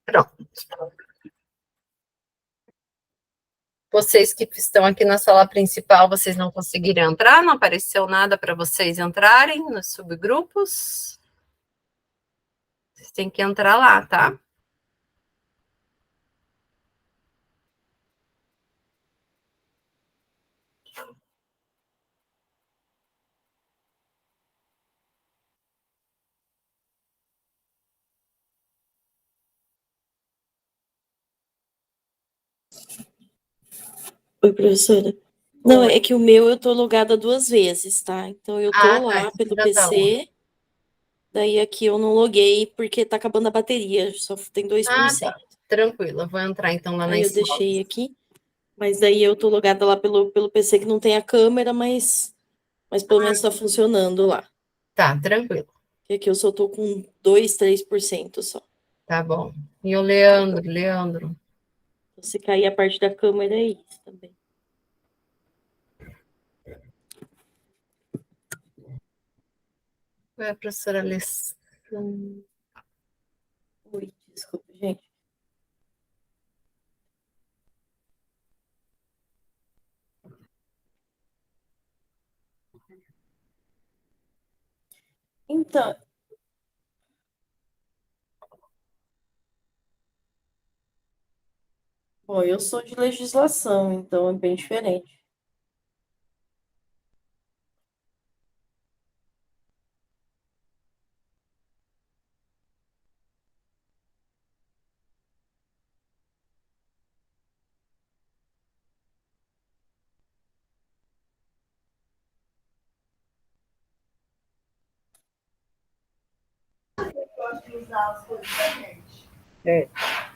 Pronto. Vocês que estão aqui na sala principal, vocês não conseguiram entrar? Não apareceu nada para vocês entrarem nos subgrupos? Vocês têm que entrar lá, tá? Oi, professora. Não, é que o meu eu tô logada 2 vezes, tá? Então eu tô tá, lá pelo já tá lá. PC, daí aqui eu não loguei porque tá acabando a bateria, só tem 2%. Tá. Tranquilo, eu vou entrar então lá na Aí eu escola. deixei aqui, mas daí eu tô logada lá pelo PC que não tem a câmera, mas pelo menos tá funcionando lá. Tá, tranquilo. Porque aqui eu só tô com 2, 3% só. Tá bom. E o Leandro. Se cair a parte da câmera é isso também. Oi, a professora Alessandra. Oi, desculpa, gente. Então, bom, eu sou de legislação, então é bem diferente. Gosto de usar as coisas da gente. É.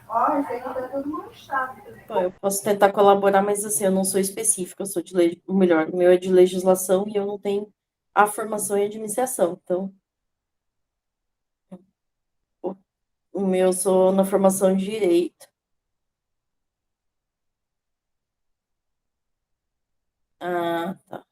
Ó, esse aqui tá todo manchado. Bom, eu posso tentar colaborar, mas assim, eu não sou específica, eu sou de lei, o melhor, o meu é de legislação e eu não tenho a formação em administração. Então, o meu eu sou na formação de direito. Ah, tá.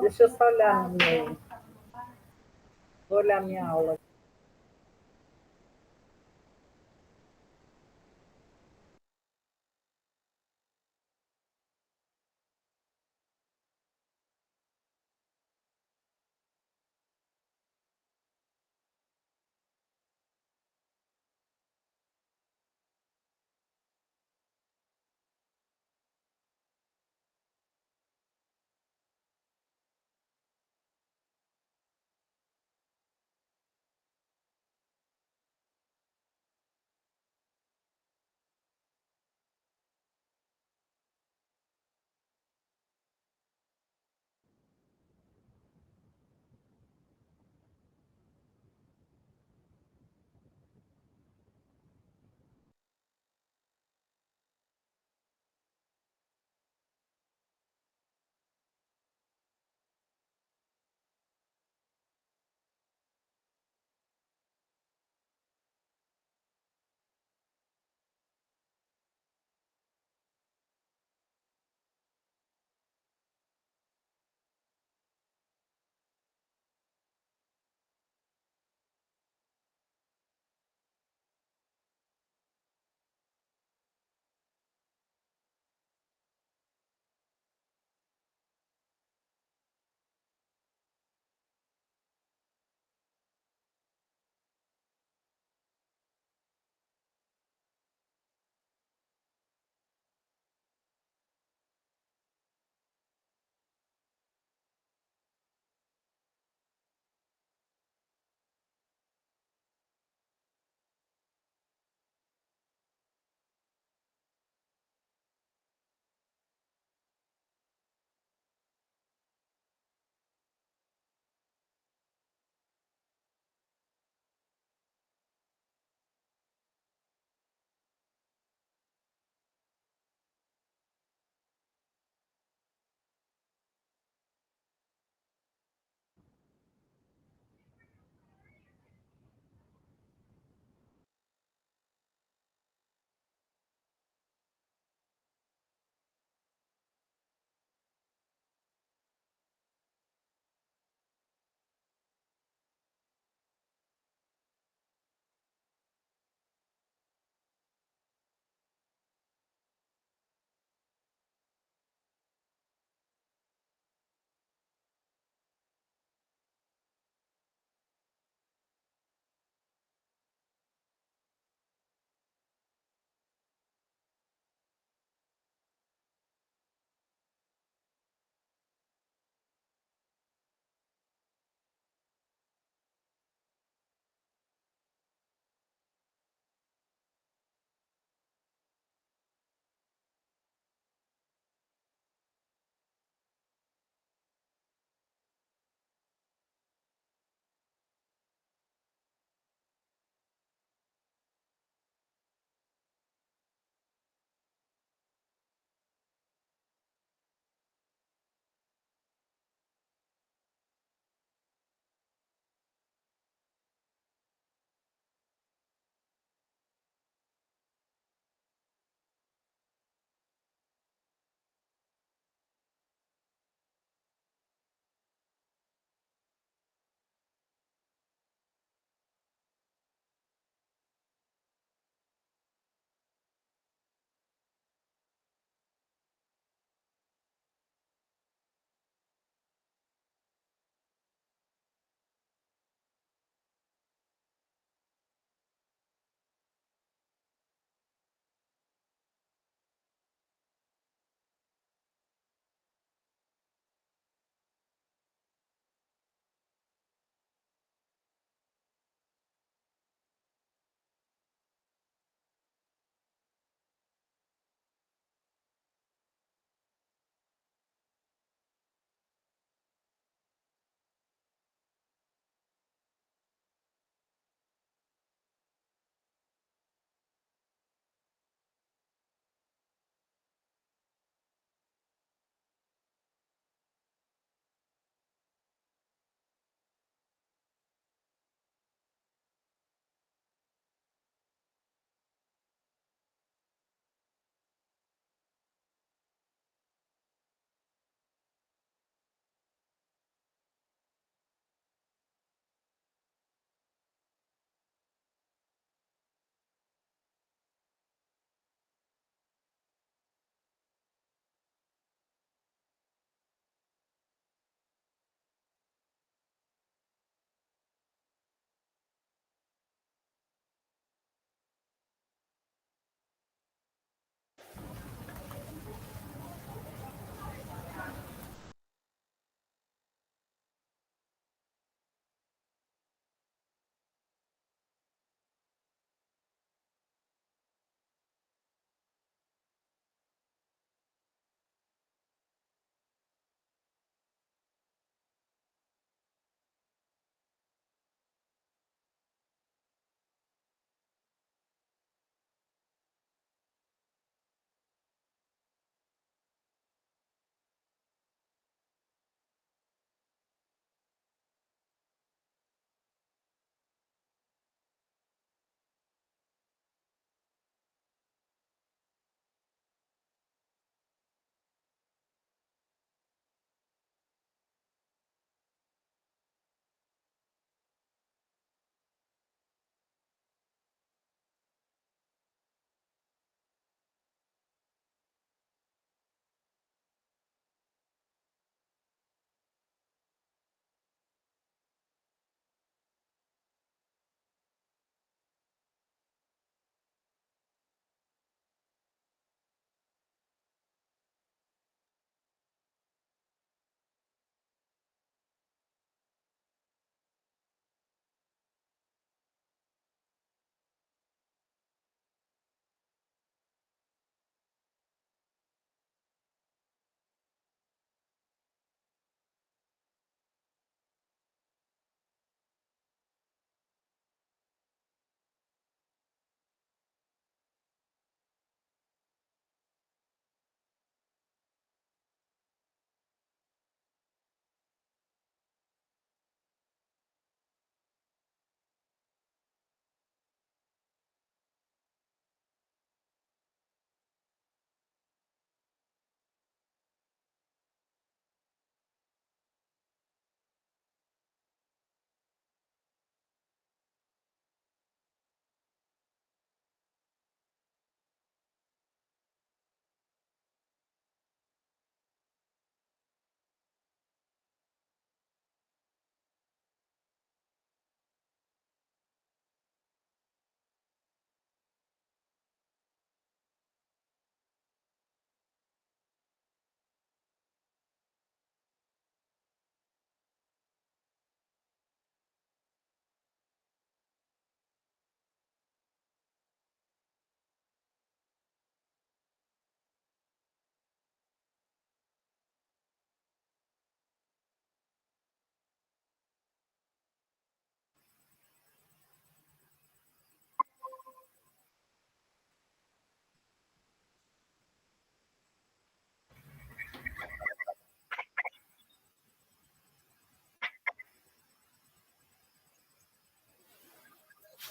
Deixa eu só olhar no meu. Vou olhar minha aula.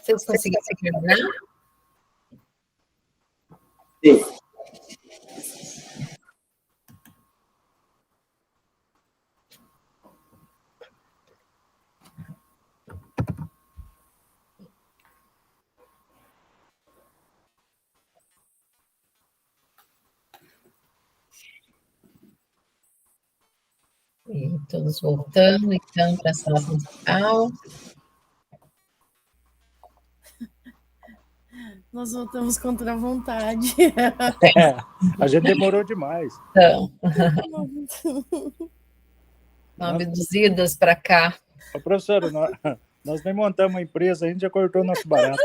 Vocês conseguiram terminar? Sim. E todos voltando, então, para a sala principal. Nós voltamos contra a vontade. A gente demorou demais. Então, abduzidas para cá. Ô, professora, nós nem montamos a empresa, a gente já cortou nosso barato.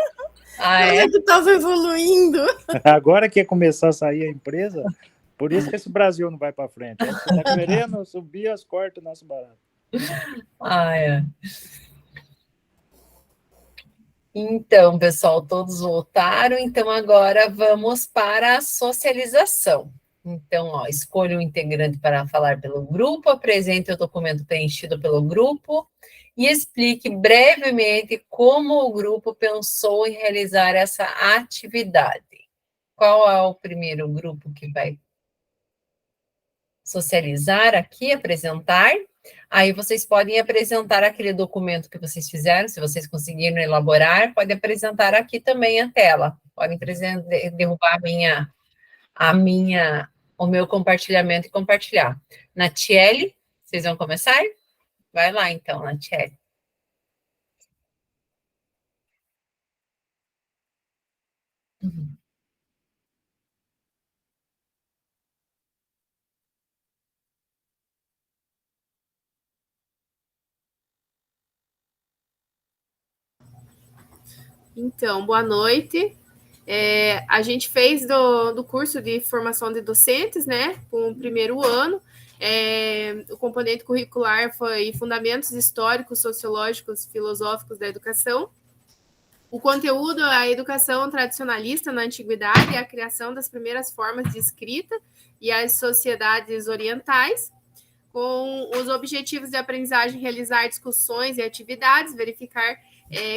É que estava evoluindo. Agora que ia começar a sair a empresa, por isso que esse Brasil não vai para frente. Você está querendo subir as cortas do nosso barato. Então, pessoal, todos voltaram. Então, agora vamos para a socialização. Então, ó, escolha um integrante para falar pelo grupo, apresente o documento preenchido pelo grupo e explique brevemente como o grupo pensou em realizar essa atividade. Qual é o primeiro grupo que vai socializar aqui, apresentar? Aí vocês podem apresentar aquele documento que vocês fizeram, se vocês conseguiram elaborar, pode apresentar aqui também a tela. Podem derrubar o meu compartilhamento e compartilhar. Natiele, vocês vão começar? Vai lá, então, Natiele. Então, boa noite. A gente fez do curso de formação de docentes, né, com o primeiro ano. O componente curricular foi Fundamentos Históricos, Sociológicos, Filosóficos da Educação. O conteúdo é a educação tradicionalista na antiguidade, a criação das primeiras formas de escrita e as sociedades orientais, com os objetivos de aprendizagem, realizar discussões e atividades, verificar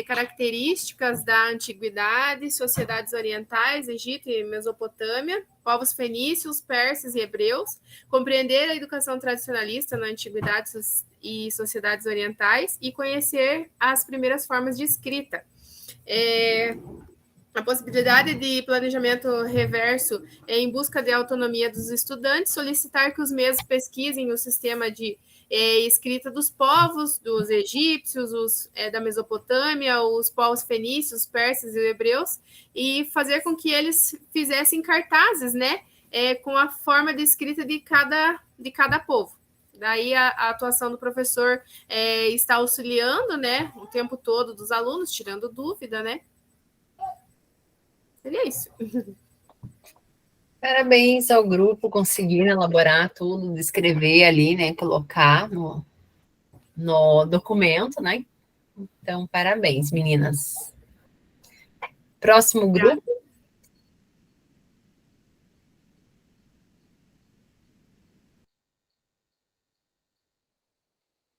características da antiguidade, sociedades orientais, Egito e Mesopotâmia, povos fenícios, persas e hebreus, compreender a educação tradicionalista na antiguidade e sociedades orientais e conhecer as primeiras formas de escrita. A possibilidade de planejamento reverso em busca de autonomia dos estudantes, solicitar que os mesmos pesquisem o sistema de escrita dos povos, dos egípcios, da Mesopotâmia, os povos fenícios, persas e hebreus, e fazer com que eles fizessem cartazes, né, com a forma de escrita de cada povo. Daí a atuação do professor está auxiliando, né, o tempo todo dos alunos, tirando dúvida, né? Seria isso. Parabéns ao grupo, conseguiram elaborar tudo, descrever ali, né, colocar no documento, né? Então, parabéns, meninas. Próximo grupo.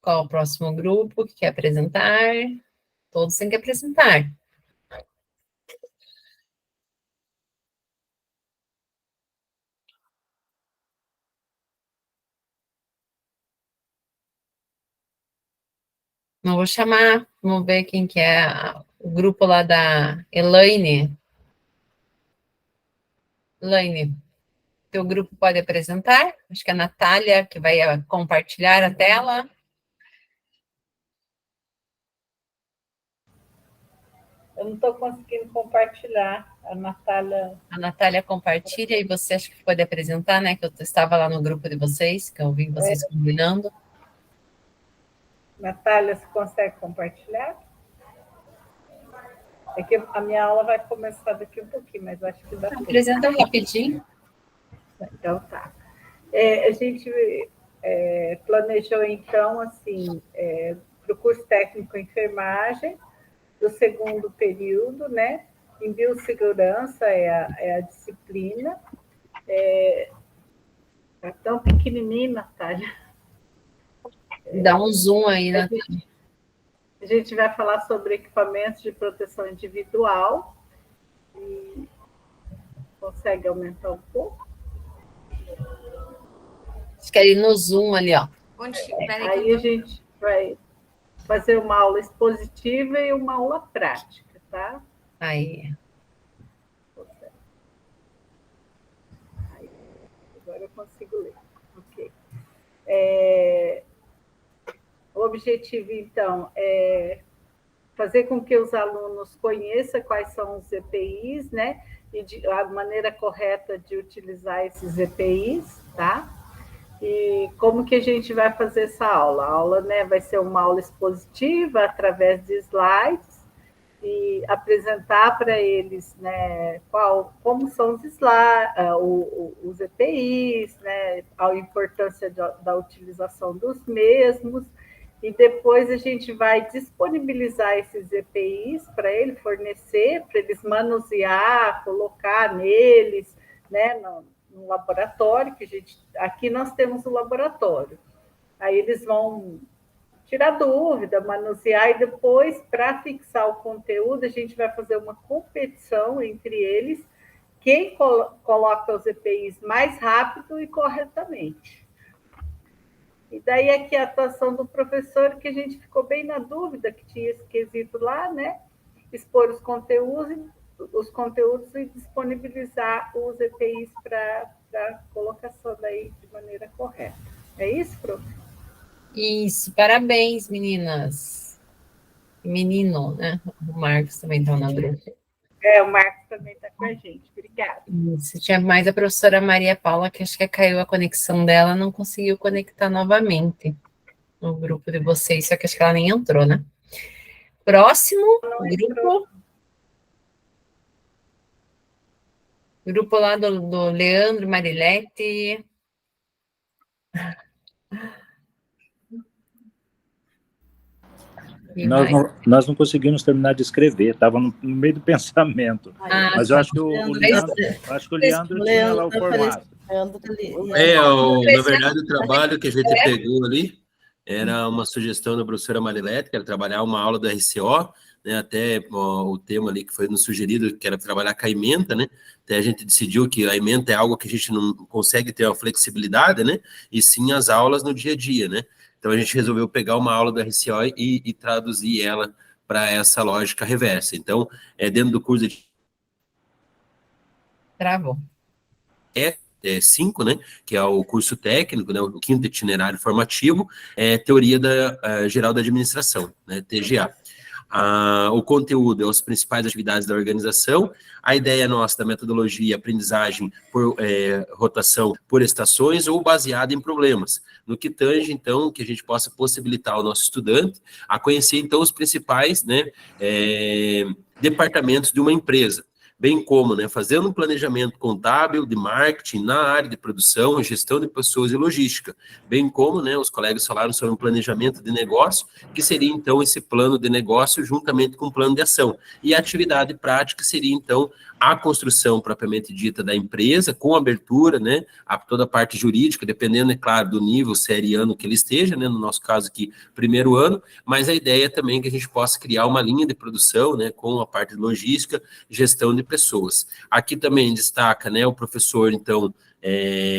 Qual o próximo grupo que quer apresentar? Todos têm que apresentar. Não vou chamar, vamos ver quem que é o grupo lá da Elaine. Elaine, teu grupo pode apresentar? Acho que é a Natália que vai compartilhar a tela. Eu não estou conseguindo compartilhar. A Natália compartilha e você acha que pode apresentar, né? Que eu estava lá no grupo de vocês, que eu vi vocês combinando. Natália, você consegue compartilhar? É que a minha aula vai começar daqui um pouquinho, mas acho que dá tempo. Apresenta rapidinho. Então, tá. A gente planejou, então, assim, para o curso técnico em enfermagem, do segundo período, né? Em biossegurança é a disciplina. Está tão pequenininho, Natália. Dá um zoom aí, Natália. A gente vai falar sobre equipamentos de proteção individual. E consegue aumentar um pouco? Acho que é ali no Zoom, ali, ó. Aí a gente vai fazer uma aula expositiva e uma aula prática, tá? Aí. Agora eu consigo ler. Ok. O objetivo, então, é fazer com que os alunos conheçam quais são os EPIs, né? E a maneira correta de utilizar esses EPIs, tá? E como que a gente vai fazer essa aula? A aula, né, vai ser uma aula expositiva através de slides e apresentar para eles, né, como são os slides, os EPIs, né, a importância da utilização dos mesmos, e depois a gente vai disponibilizar esses EPIs para ele fornecer, para eles manusear, colocar neles, né, no laboratório, aqui nós temos o laboratório. Aí eles vão tirar dúvida, manusear, e depois, para fixar o conteúdo, a gente vai fazer uma competição entre eles, quem coloca os EPIs mais rápido e corretamente. E daí aqui a atuação do professor, que a gente ficou bem na dúvida, que tinha esse quesito lá, né? Expor os conteúdos e disponibilizar os EPIs para colocação daí de maneira correta. É isso, prof? Isso, parabéns, meninas. Menino, né? O Marcos também está na grupo. O Marcos também está com a gente. Obrigada. Isso, tinha mais a professora Maria Paula, que acho que caiu a conexão dela, não conseguiu conectar novamente no grupo de vocês, só que acho que ela nem entrou, né? Próximo grupo. Grupo lá do Leandro, Marilete. Nós não conseguimos terminar de escrever, estava no meio do pensamento. Mas eu acho que o Leandro tinha lá o formato. Na verdade, o trabalho que a gente pegou ali era uma sugestão da professora Marilete, que era trabalhar uma aula do RCO, né, até o tema ali que foi nos sugerido, que era trabalhar com a ementa, né? Até a gente decidiu que a ementa é algo que a gente não consegue ter uma flexibilidade, né? E sim as aulas no dia a dia, né? Então, a gente resolveu pegar uma aula do RCO e traduzir ela para essa lógica reversa. Então, dentro do curso de... Travou. 5, né, que é o curso técnico, né, o 5º itinerário formativo, Teoria Geral da Administração, né, TGA. O conteúdo é as principais atividades da organização, a ideia nossa da metodologia, aprendizagem por rotação por estações ou baseada em problemas, no que tange, então, que a gente possa possibilitar ao nosso estudante a conhecer, então, os principais, né, departamentos de uma empresa, bem como, né, fazendo um planejamento contábil de marketing na área de produção, gestão de pessoas e logística, bem como, né, os colegas falaram sobre um planejamento de negócio, que seria, então, esse plano de negócio juntamente com o plano de ação. E a atividade prática seria, então, a construção propriamente dita da empresa, com abertura, né, a toda a parte jurídica, dependendo, é claro, do nível, série e ano que ele esteja, né, no nosso caso aqui, 1º ano, mas a ideia também é que a gente possa criar uma linha de produção, né, com a parte de logística, gestão de pessoas. Aqui também destaca, né, o professor, então,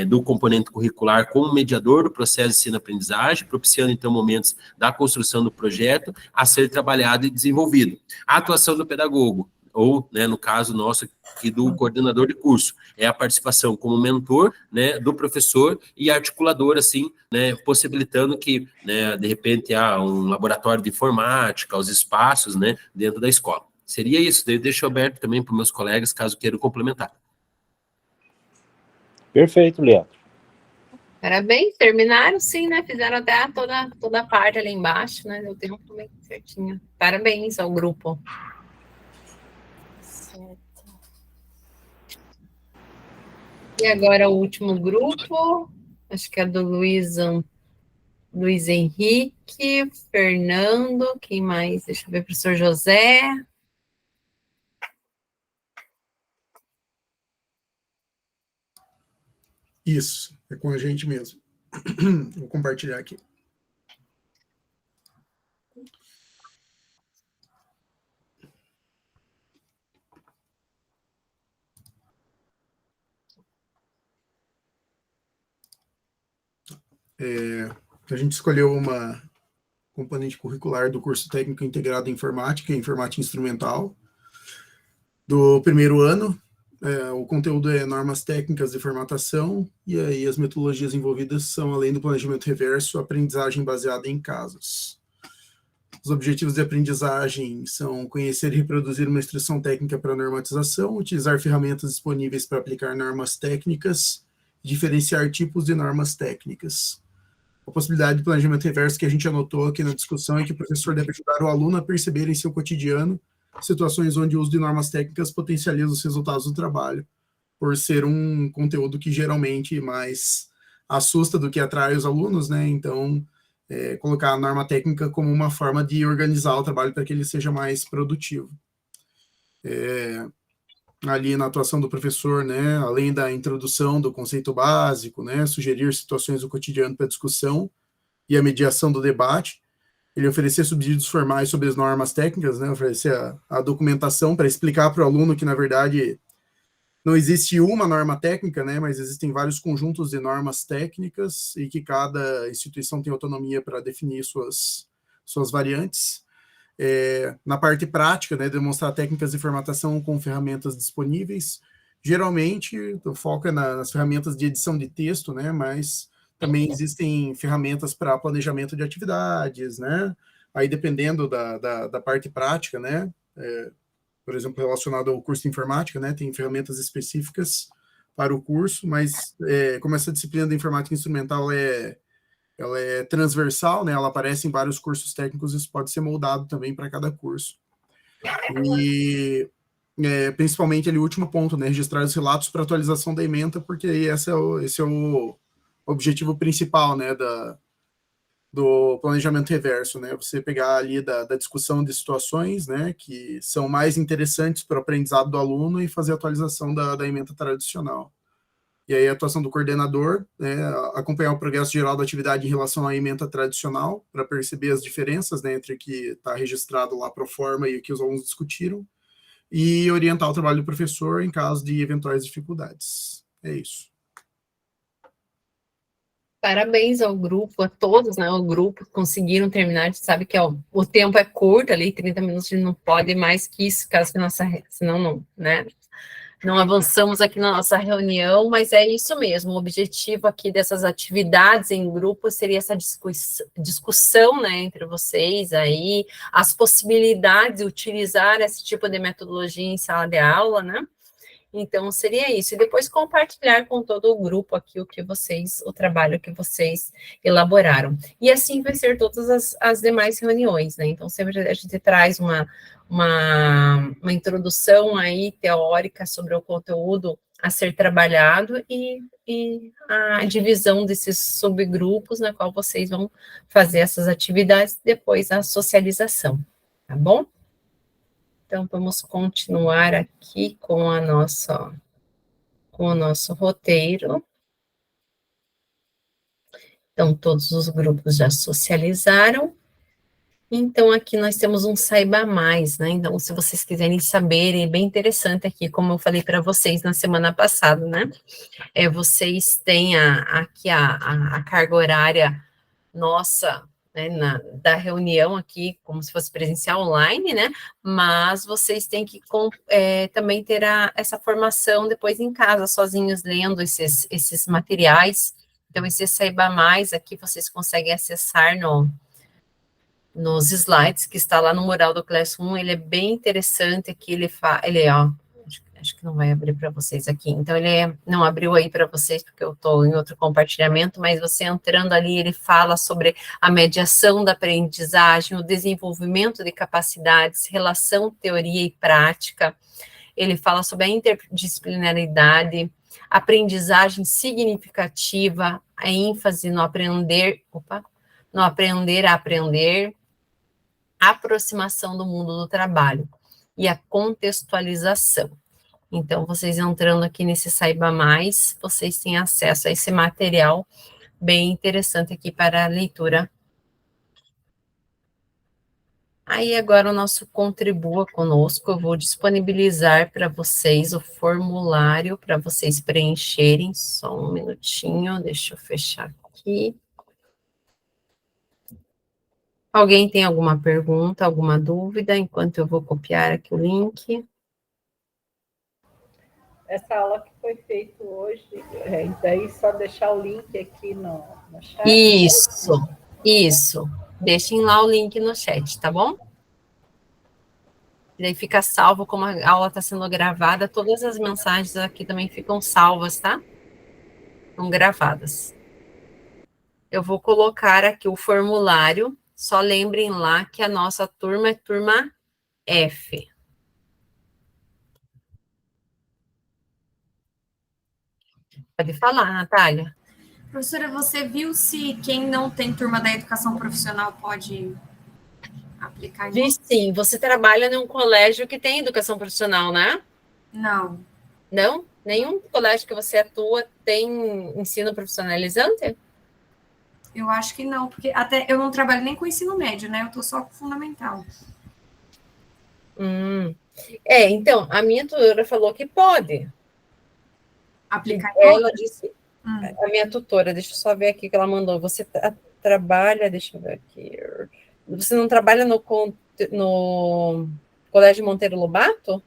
do componente curricular como mediador do processo de ensino-aprendizagem, propiciando, então, momentos da construção do projeto a ser trabalhado e desenvolvido. A atuação do pedagogo, ou, né, no caso nosso aqui, do coordenador de curso, é a participação como mentor, né, do professor e articulador, assim, né, possibilitando que, né, de repente, há um laboratório de informática, os espaços, né, dentro da escola. Seria isso, eu deixo aberto também para os meus colegas, caso queiram complementar. Perfeito, Leandro. Parabéns, terminaram sim, né? Fizeram até toda a parte ali embaixo, né? Deu tempo também certinho. Parabéns ao grupo. Certo. E agora o último grupo, acho que é do Luiz Henrique, Fernando, quem mais? Deixa eu ver, professor José. Isso, é com a gente mesmo. Vou compartilhar aqui. A gente escolheu uma componente curricular do curso técnico integrado em informática e informática instrumental do primeiro ano. O conteúdo é normas técnicas de formatação, e aí as metodologias envolvidas são, além do planejamento reverso, aprendizagem baseada em casos. Os objetivos de aprendizagem são conhecer e reproduzir uma instrução técnica para normatização, utilizar ferramentas disponíveis para aplicar normas técnicas, diferenciar tipos de normas técnicas. A possibilidade de planejamento reverso que a gente anotou aqui na discussão é que o professor deve ajudar o aluno a perceber em seu cotidiano situações onde o uso de normas técnicas potencializa os resultados do trabalho, por ser um conteúdo que geralmente mais assusta do que atrai os alunos, né? Então, colocar a norma técnica como uma forma de organizar o trabalho para que ele seja mais produtivo. Ali na atuação do professor, né, além da introdução do conceito básico, né, sugerir situações do cotidiano para discussão e a mediação do debate, ele oferecer subsídios formais sobre as normas técnicas, né, oferecer a documentação para explicar para o aluno que, na verdade, não existe uma norma técnica, né, mas existem vários conjuntos de normas técnicas e que cada instituição tem autonomia para definir suas variantes. Na parte prática, né, demonstrar técnicas de formatação com ferramentas disponíveis. Geralmente, o foco é nas ferramentas de edição de texto, né, mas também existem ferramentas para planejamento de atividades, né, aí dependendo da parte prática, né, por exemplo, relacionado ao curso de informática, né, tem ferramentas específicas para o curso, mas como essa disciplina de informática instrumental ela é transversal, né, ela aparece em vários cursos técnicos, isso pode ser moldado também para cada curso. E principalmente ali o último ponto, né, registrar os relatos para atualização da ementa, porque esse é o objetivo principal, né, do planejamento reverso, né, você pegar ali da discussão de situações, né, que são mais interessantes para o aprendizado do aluno e fazer a atualização da ementa tradicional. E aí a atuação do coordenador, né, acompanhar o progresso geral da atividade em relação à ementa tradicional, para perceber as diferenças, né, entre o que está registrado lá pro forma e o que os alunos discutiram, e orientar o trabalho do professor em caso de eventuais dificuldades. É isso. Parabéns ao grupo, a todos, né, o grupo conseguiram terminar, a gente sabe que o tempo é curto ali, 30 minutos, a gente não pode mais que isso, caso que senão não, né, não avançamos aqui na nossa reunião, mas é isso mesmo, o objetivo aqui dessas atividades em grupo seria essa discussão, né, entre vocês aí, as possibilidades de utilizar esse tipo de metodologia em sala de aula, né, então seria isso, e depois compartilhar com todo o grupo aqui o trabalho que vocês elaboraram, e assim vai ser todas as demais reuniões, né, então sempre a gente traz uma introdução aí teórica sobre o conteúdo a ser trabalhado e a divisão desses subgrupos na qual vocês vão fazer essas atividades, depois a socialização, tá bom? Então, vamos continuar aqui com o nosso roteiro. Então, todos os grupos já socializaram. Então, aqui nós temos um Saiba Mais, né? Então, se vocês quiserem saber, é bem interessante aqui, como eu falei para vocês na semana passada, né? Vocês têm aqui a carga horária nossa, né, da reunião aqui, como se fosse presencial online, né? Mas vocês têm que também ter essa formação depois em casa, sozinhos, lendo esses materiais. Então, esse Saiba Mais aqui, vocês conseguem acessar nos slides, que está lá no mural do Classroom, ele é bem interessante aqui, acho que não vai abrir para vocês aqui, então ele não abriu aí para vocês, porque eu estou em outro compartilhamento, mas você entrando ali, ele fala sobre a mediação da aprendizagem, o desenvolvimento de capacidades, relação teoria e prática, ele fala sobre a interdisciplinaridade, aprendizagem significativa, a ênfase no aprender a aprender, a aproximação do mundo do trabalho e a contextualização. Então, vocês entrando aqui nesse Saiba Mais, vocês têm acesso a esse material bem interessante aqui para a leitura. Aí, agora, o nosso Contribua Conosco, eu vou disponibilizar para vocês o formulário para vocês preencherem. Só um minutinho, deixa eu fechar aqui. Alguém tem alguma pergunta, alguma dúvida, enquanto eu vou copiar aqui o link? Essa aula que foi feita hoje, daí só deixar o link aqui no chat? Isso. Deixem lá o link no chat, tá bom? E daí fica salvo, como a aula está sendo gravada, todas as mensagens aqui também ficam salvas, tá? Estão gravadas. Eu vou colocar aqui o formulário, só lembrem lá que a nossa turma é turma F. Pode falar, Natália. Professora, você viu se quem não tem turma da educação profissional pode aplicar? Vi sim, você trabalha num colégio que tem educação profissional, né? Não. Não? Nenhum colégio que você atua tem ensino profissionalizante? Eu acho que não, porque até eu não trabalho nem com ensino médio, né? Eu estou só com fundamental. Então, a minha tutora falou que pode. Aplicar? Ela disse, a minha tutora, deixa eu só ver aqui que ela mandou, você trabalha, deixa eu ver aqui, você não trabalha no Colégio Monteiro Lobato?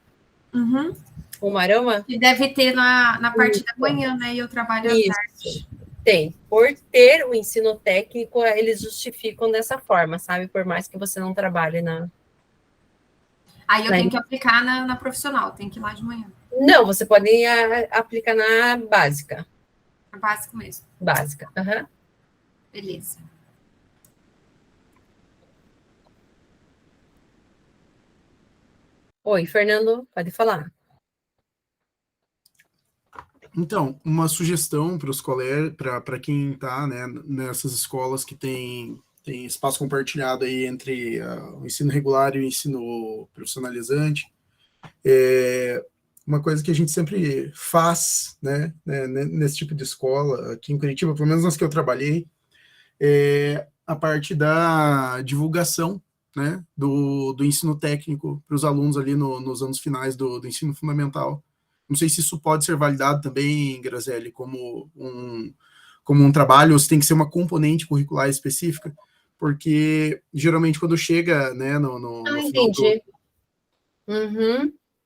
Uhum. O Marama? E deve ter na parte da manhã, né? E eu trabalho à tarde. Tem. Por ter o ensino técnico, eles justificam dessa forma, sabe? Por mais que você não trabalhe na... Aí eu tenho que aplicar na profissional, tem que ir lá de manhã. Não, você pode aplicar na básica. Na básica mesmo. Básica, aham. Beleza. Oi, Fernando, pode falar. Então, uma sugestão para os colégios, para quem está, né, nessas escolas que tem espaço compartilhado aí entre o ensino regular e o ensino profissionalizante, uma coisa que a gente sempre faz, né, nesse tipo de escola, aqui em Curitiba, pelo menos nas que eu trabalhei, é a parte da divulgação, né, do ensino técnico para os alunos ali nos anos finais do ensino fundamental. Não sei se isso pode ser validado também, Grazelli, como um trabalho, ou se tem que ser uma componente curricular específica, porque geralmente quando chega, né, no entendi.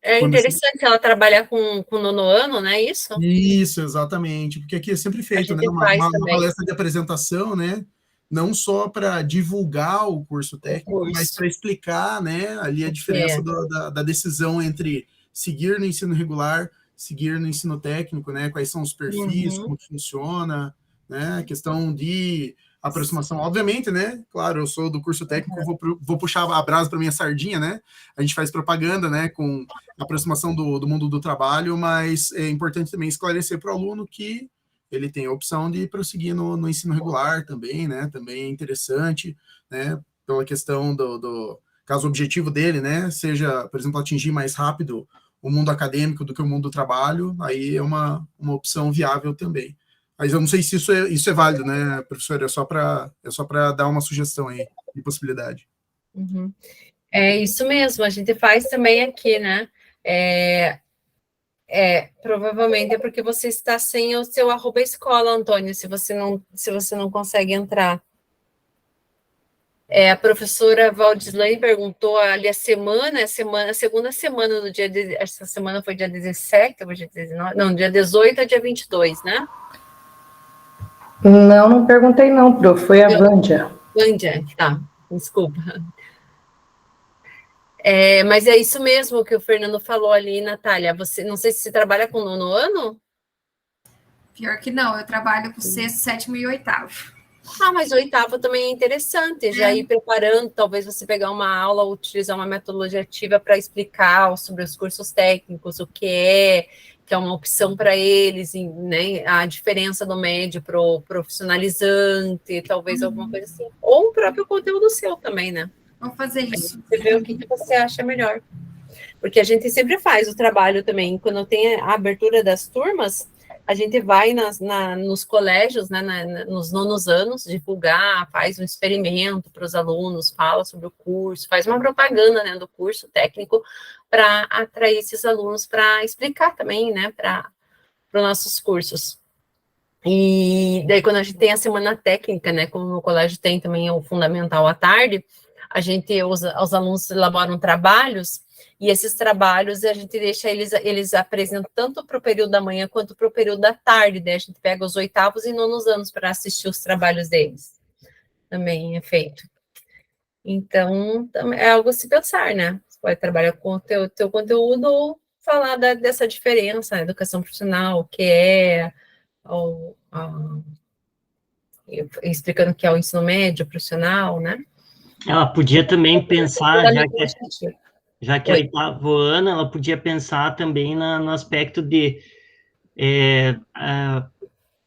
É interessante ela trabalhar com o nono ano, né, isso? Isso, exatamente, porque aqui é sempre feito, né, uma palestra de apresentação, né, não só para divulgar o curso técnico, mas para explicar, né, ali a diferença da decisão entre seguir no ensino regular, seguir no ensino técnico, né, quais são os perfis, como funciona, né, questão de aproximação, obviamente, né, claro, eu sou do curso técnico, vou puxar a brasa para minha sardinha, né, a gente faz propaganda, né, com a aproximação do mundo do trabalho, mas é importante também esclarecer para o aluno que ele tem a opção de prosseguir no ensino regular também, né, também é interessante, né, pela questão do caso o objetivo dele, né, seja, por exemplo, atingir mais rápido o mundo acadêmico do que o mundo do trabalho, aí é uma opção viável também. Mas eu não sei se isso é válido, né, professor? É só para dar uma sugestão aí de possibilidade. É isso mesmo, a gente faz também aqui, né? Provavelmente é porque você está sem o seu @escola, Antônio, se você não consegue entrar. A professora Valdislane perguntou ali a segunda semana do dia, essa semana foi dia 17, hoje é 19, não, dia 18 a dia 22, né? Não perguntei não, prof, foi a Vândia. Vândia, tá, desculpa. Mas é isso mesmo que o Fernando falou ali, Natália, você, não sei se você trabalha com o nono ano? Pior que não, eu trabalho com sexto, sétimo e oitavo. Mas o oitavo também é interessante, já ir preparando, talvez você pegar uma aula, utilizar uma metodologia ativa para explicar sobre os cursos técnicos, o que é uma opção para eles, né, a diferença do médio para o profissionalizante, talvez alguma coisa assim, ou o próprio conteúdo seu também, né? Vou fazer isso. Você vê o que você acha melhor. Porque a gente sempre faz o trabalho também, quando tem a abertura das turmas, a gente vai nos colégios, né, nos nonos anos, divulgar, faz um experimento para os alunos, fala sobre o curso, faz uma propaganda, né, do curso técnico para atrair esses alunos para explicar também, né, para os nossos cursos. E daí, quando a gente tem a semana técnica, né, como no colégio tem também o fundamental à tarde, os alunos elaboram trabalhos, e esses trabalhos a gente deixa eles apresentam tanto para o período da manhã quanto para o período da tarde, daí a gente pega os 8º e 9º anos para assistir os trabalhos deles. Também é feito. Então, é algo a se pensar, né? Você pode trabalhar com o teu conteúdo ou falar dessa diferença, a educação profissional, o que é, explicando o que é o ensino médio profissional, né? Ela podia também pensar, já que é 8º ano, ela podia pensar também no aspecto de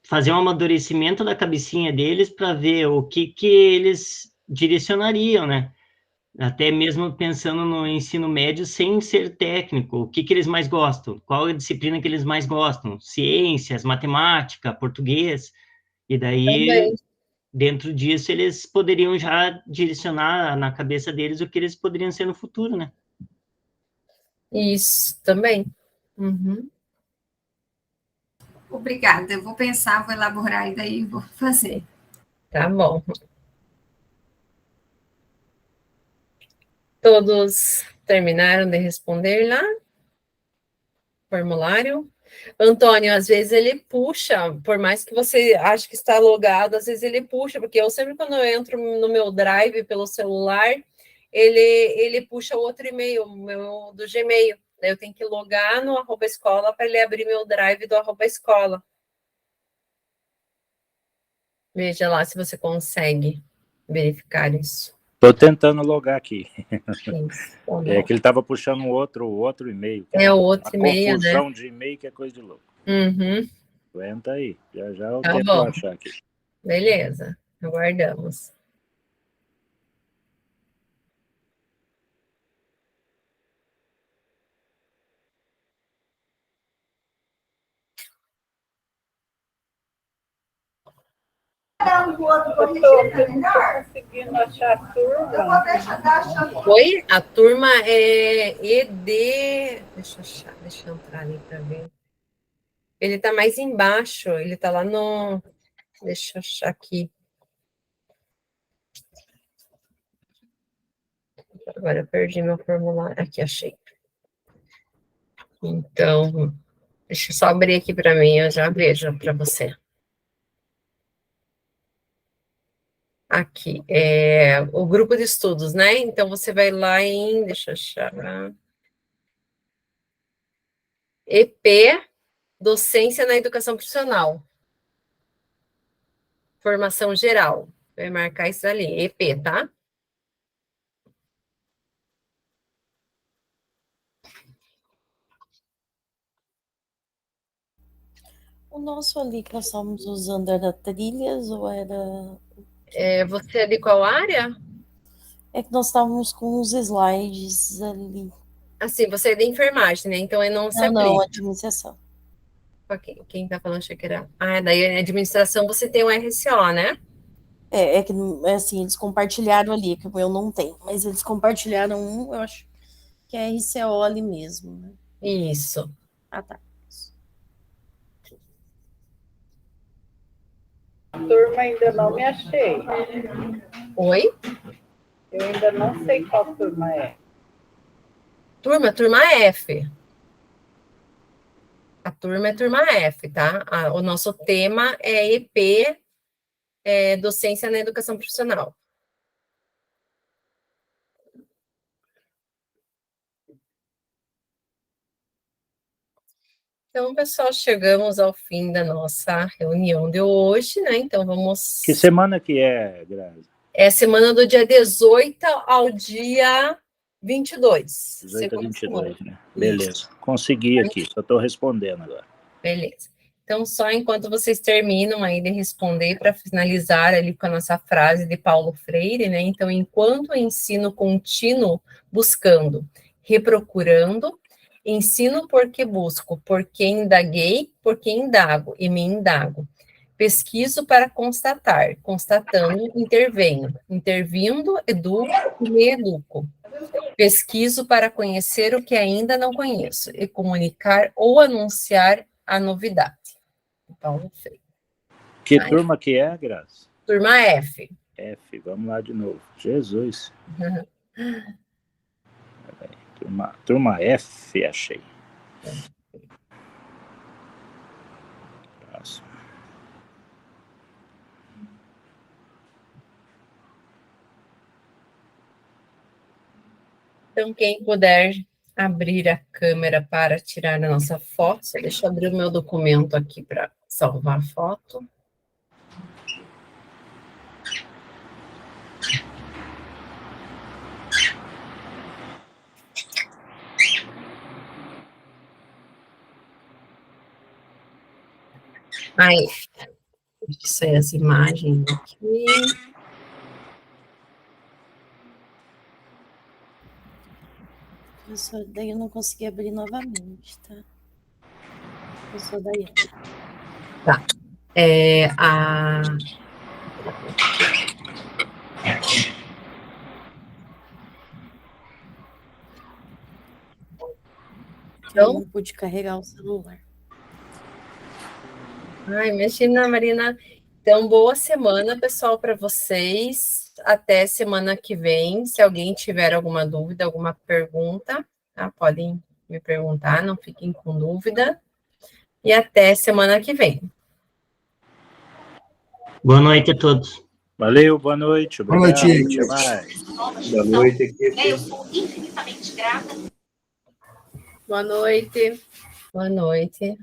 fazer um amadurecimento da cabecinha deles para ver o que eles direcionariam, né? Até mesmo pensando no ensino médio sem ser técnico, o que eles mais gostam, qual a disciplina que eles mais gostam, ciências, matemática, português, e daí, também, dentro disso, eles poderiam já direcionar na cabeça deles o que eles poderiam ser no futuro, né? Isso, também. Uhum. Obrigada, eu vou pensar, vou elaborar e daí vou fazer. Tá bom. Todos terminaram de responder lá? Formulário? Antônio, às vezes ele puxa, por mais que você ache que está logado, às vezes ele puxa, porque eu sempre, quando eu entro no meu Drive pelo celular, ele puxa outro e-mail, meu do Gmail. Daí eu tenho que logar no @escola para ele abrir meu Drive do @escola. Veja lá se você consegue verificar isso. Estou tentando logar aqui. Isso, tá bom. É que ele estava puxando outro e-mail. É o outro e-mail, confusão, né? de e-mail que é coisa de louco. Uhum. Aguenta aí, já eu Tá tento bom. achar aqui. Beleza, aguardamos. Eu estou conseguindo achar a turma. Oi? A turma é ED... Deixa eu entrar ali para ver. Ele está mais embaixo, ele está lá no... Deixa eu achar aqui. Agora eu perdi meu formulário. Aqui, achei. Então, deixa eu só abrir aqui para mim, eu já vejo para você. Aqui, o grupo de estudos, né? Então, você vai lá em... Deixa eu achar... EP, Docência na Educação Profissional. Formação geral. Vai marcar isso ali, EP, tá? O nosso ali que nós estávamos usando era trilhas ou era... Você é de qual área? É que nós estávamos com uns slides ali. Assim, você é de enfermagem, né? Então, não se aplica. Não, administração. Ok, quem tá falando, achei que era... daí na administração você tem o RCO, né? É que, assim, eles compartilharam ali, que o meu não tem, mas eles compartilharam eu acho que é RCO ali mesmo, né? Isso. Ah, tá. A turma ainda não me achei. Oi? Eu ainda não sei qual turma é. Turma F. A turma é turma F, tá? O nosso tema é EP, Docência na Educação Profissional. Então, pessoal, chegamos ao fim da nossa reunião de hoje, né? Então, vamos... Que semana que é, Grazi? É a semana do dia 18 ao dia 22. 18 a 22, né? Beleza. Isso. Consegui aqui, só estou respondendo agora. Beleza. Então, só enquanto vocês terminam aí de responder, para finalizar ali com a nossa frase de Paulo Freire, né? Então, enquanto o ensino contínuo buscando, reprocurando, ensino porque busco, porque indaguei, porque indago e me indago. Pesquiso para constatar, constatando, intervenho. Intervindo, educo e me educo. Pesquiso para conhecer o que ainda não conheço e comunicar ou anunciar a novidade. Paulo Freire. Que turma que é, Graça? Turma F. F, vamos lá de novo. Jesus. Turma F, achei. Próximo. Então, quem puder abrir a câmera para tirar a nossa foto, só deixa eu abrir o meu documento aqui para salvar a foto. Aí, isso aí, as imagens aqui. Professor, daí eu não consegui abrir novamente, tá? Professor Daiane. Tá. Eu não pude carregar o celular. Ai, imagina, Marina. Então, boa semana, pessoal, para vocês. Até semana que vem. Se alguém tiver alguma dúvida, alguma pergunta, tá? Podem me perguntar, não fiquem com dúvida. E até semana que vem. Boa noite a todos. Valeu, boa noite. Obrigado. Boa noite. Até mais. Boa noite, equipe. Eu sou infinitamente grata. Boa noite. Boa noite.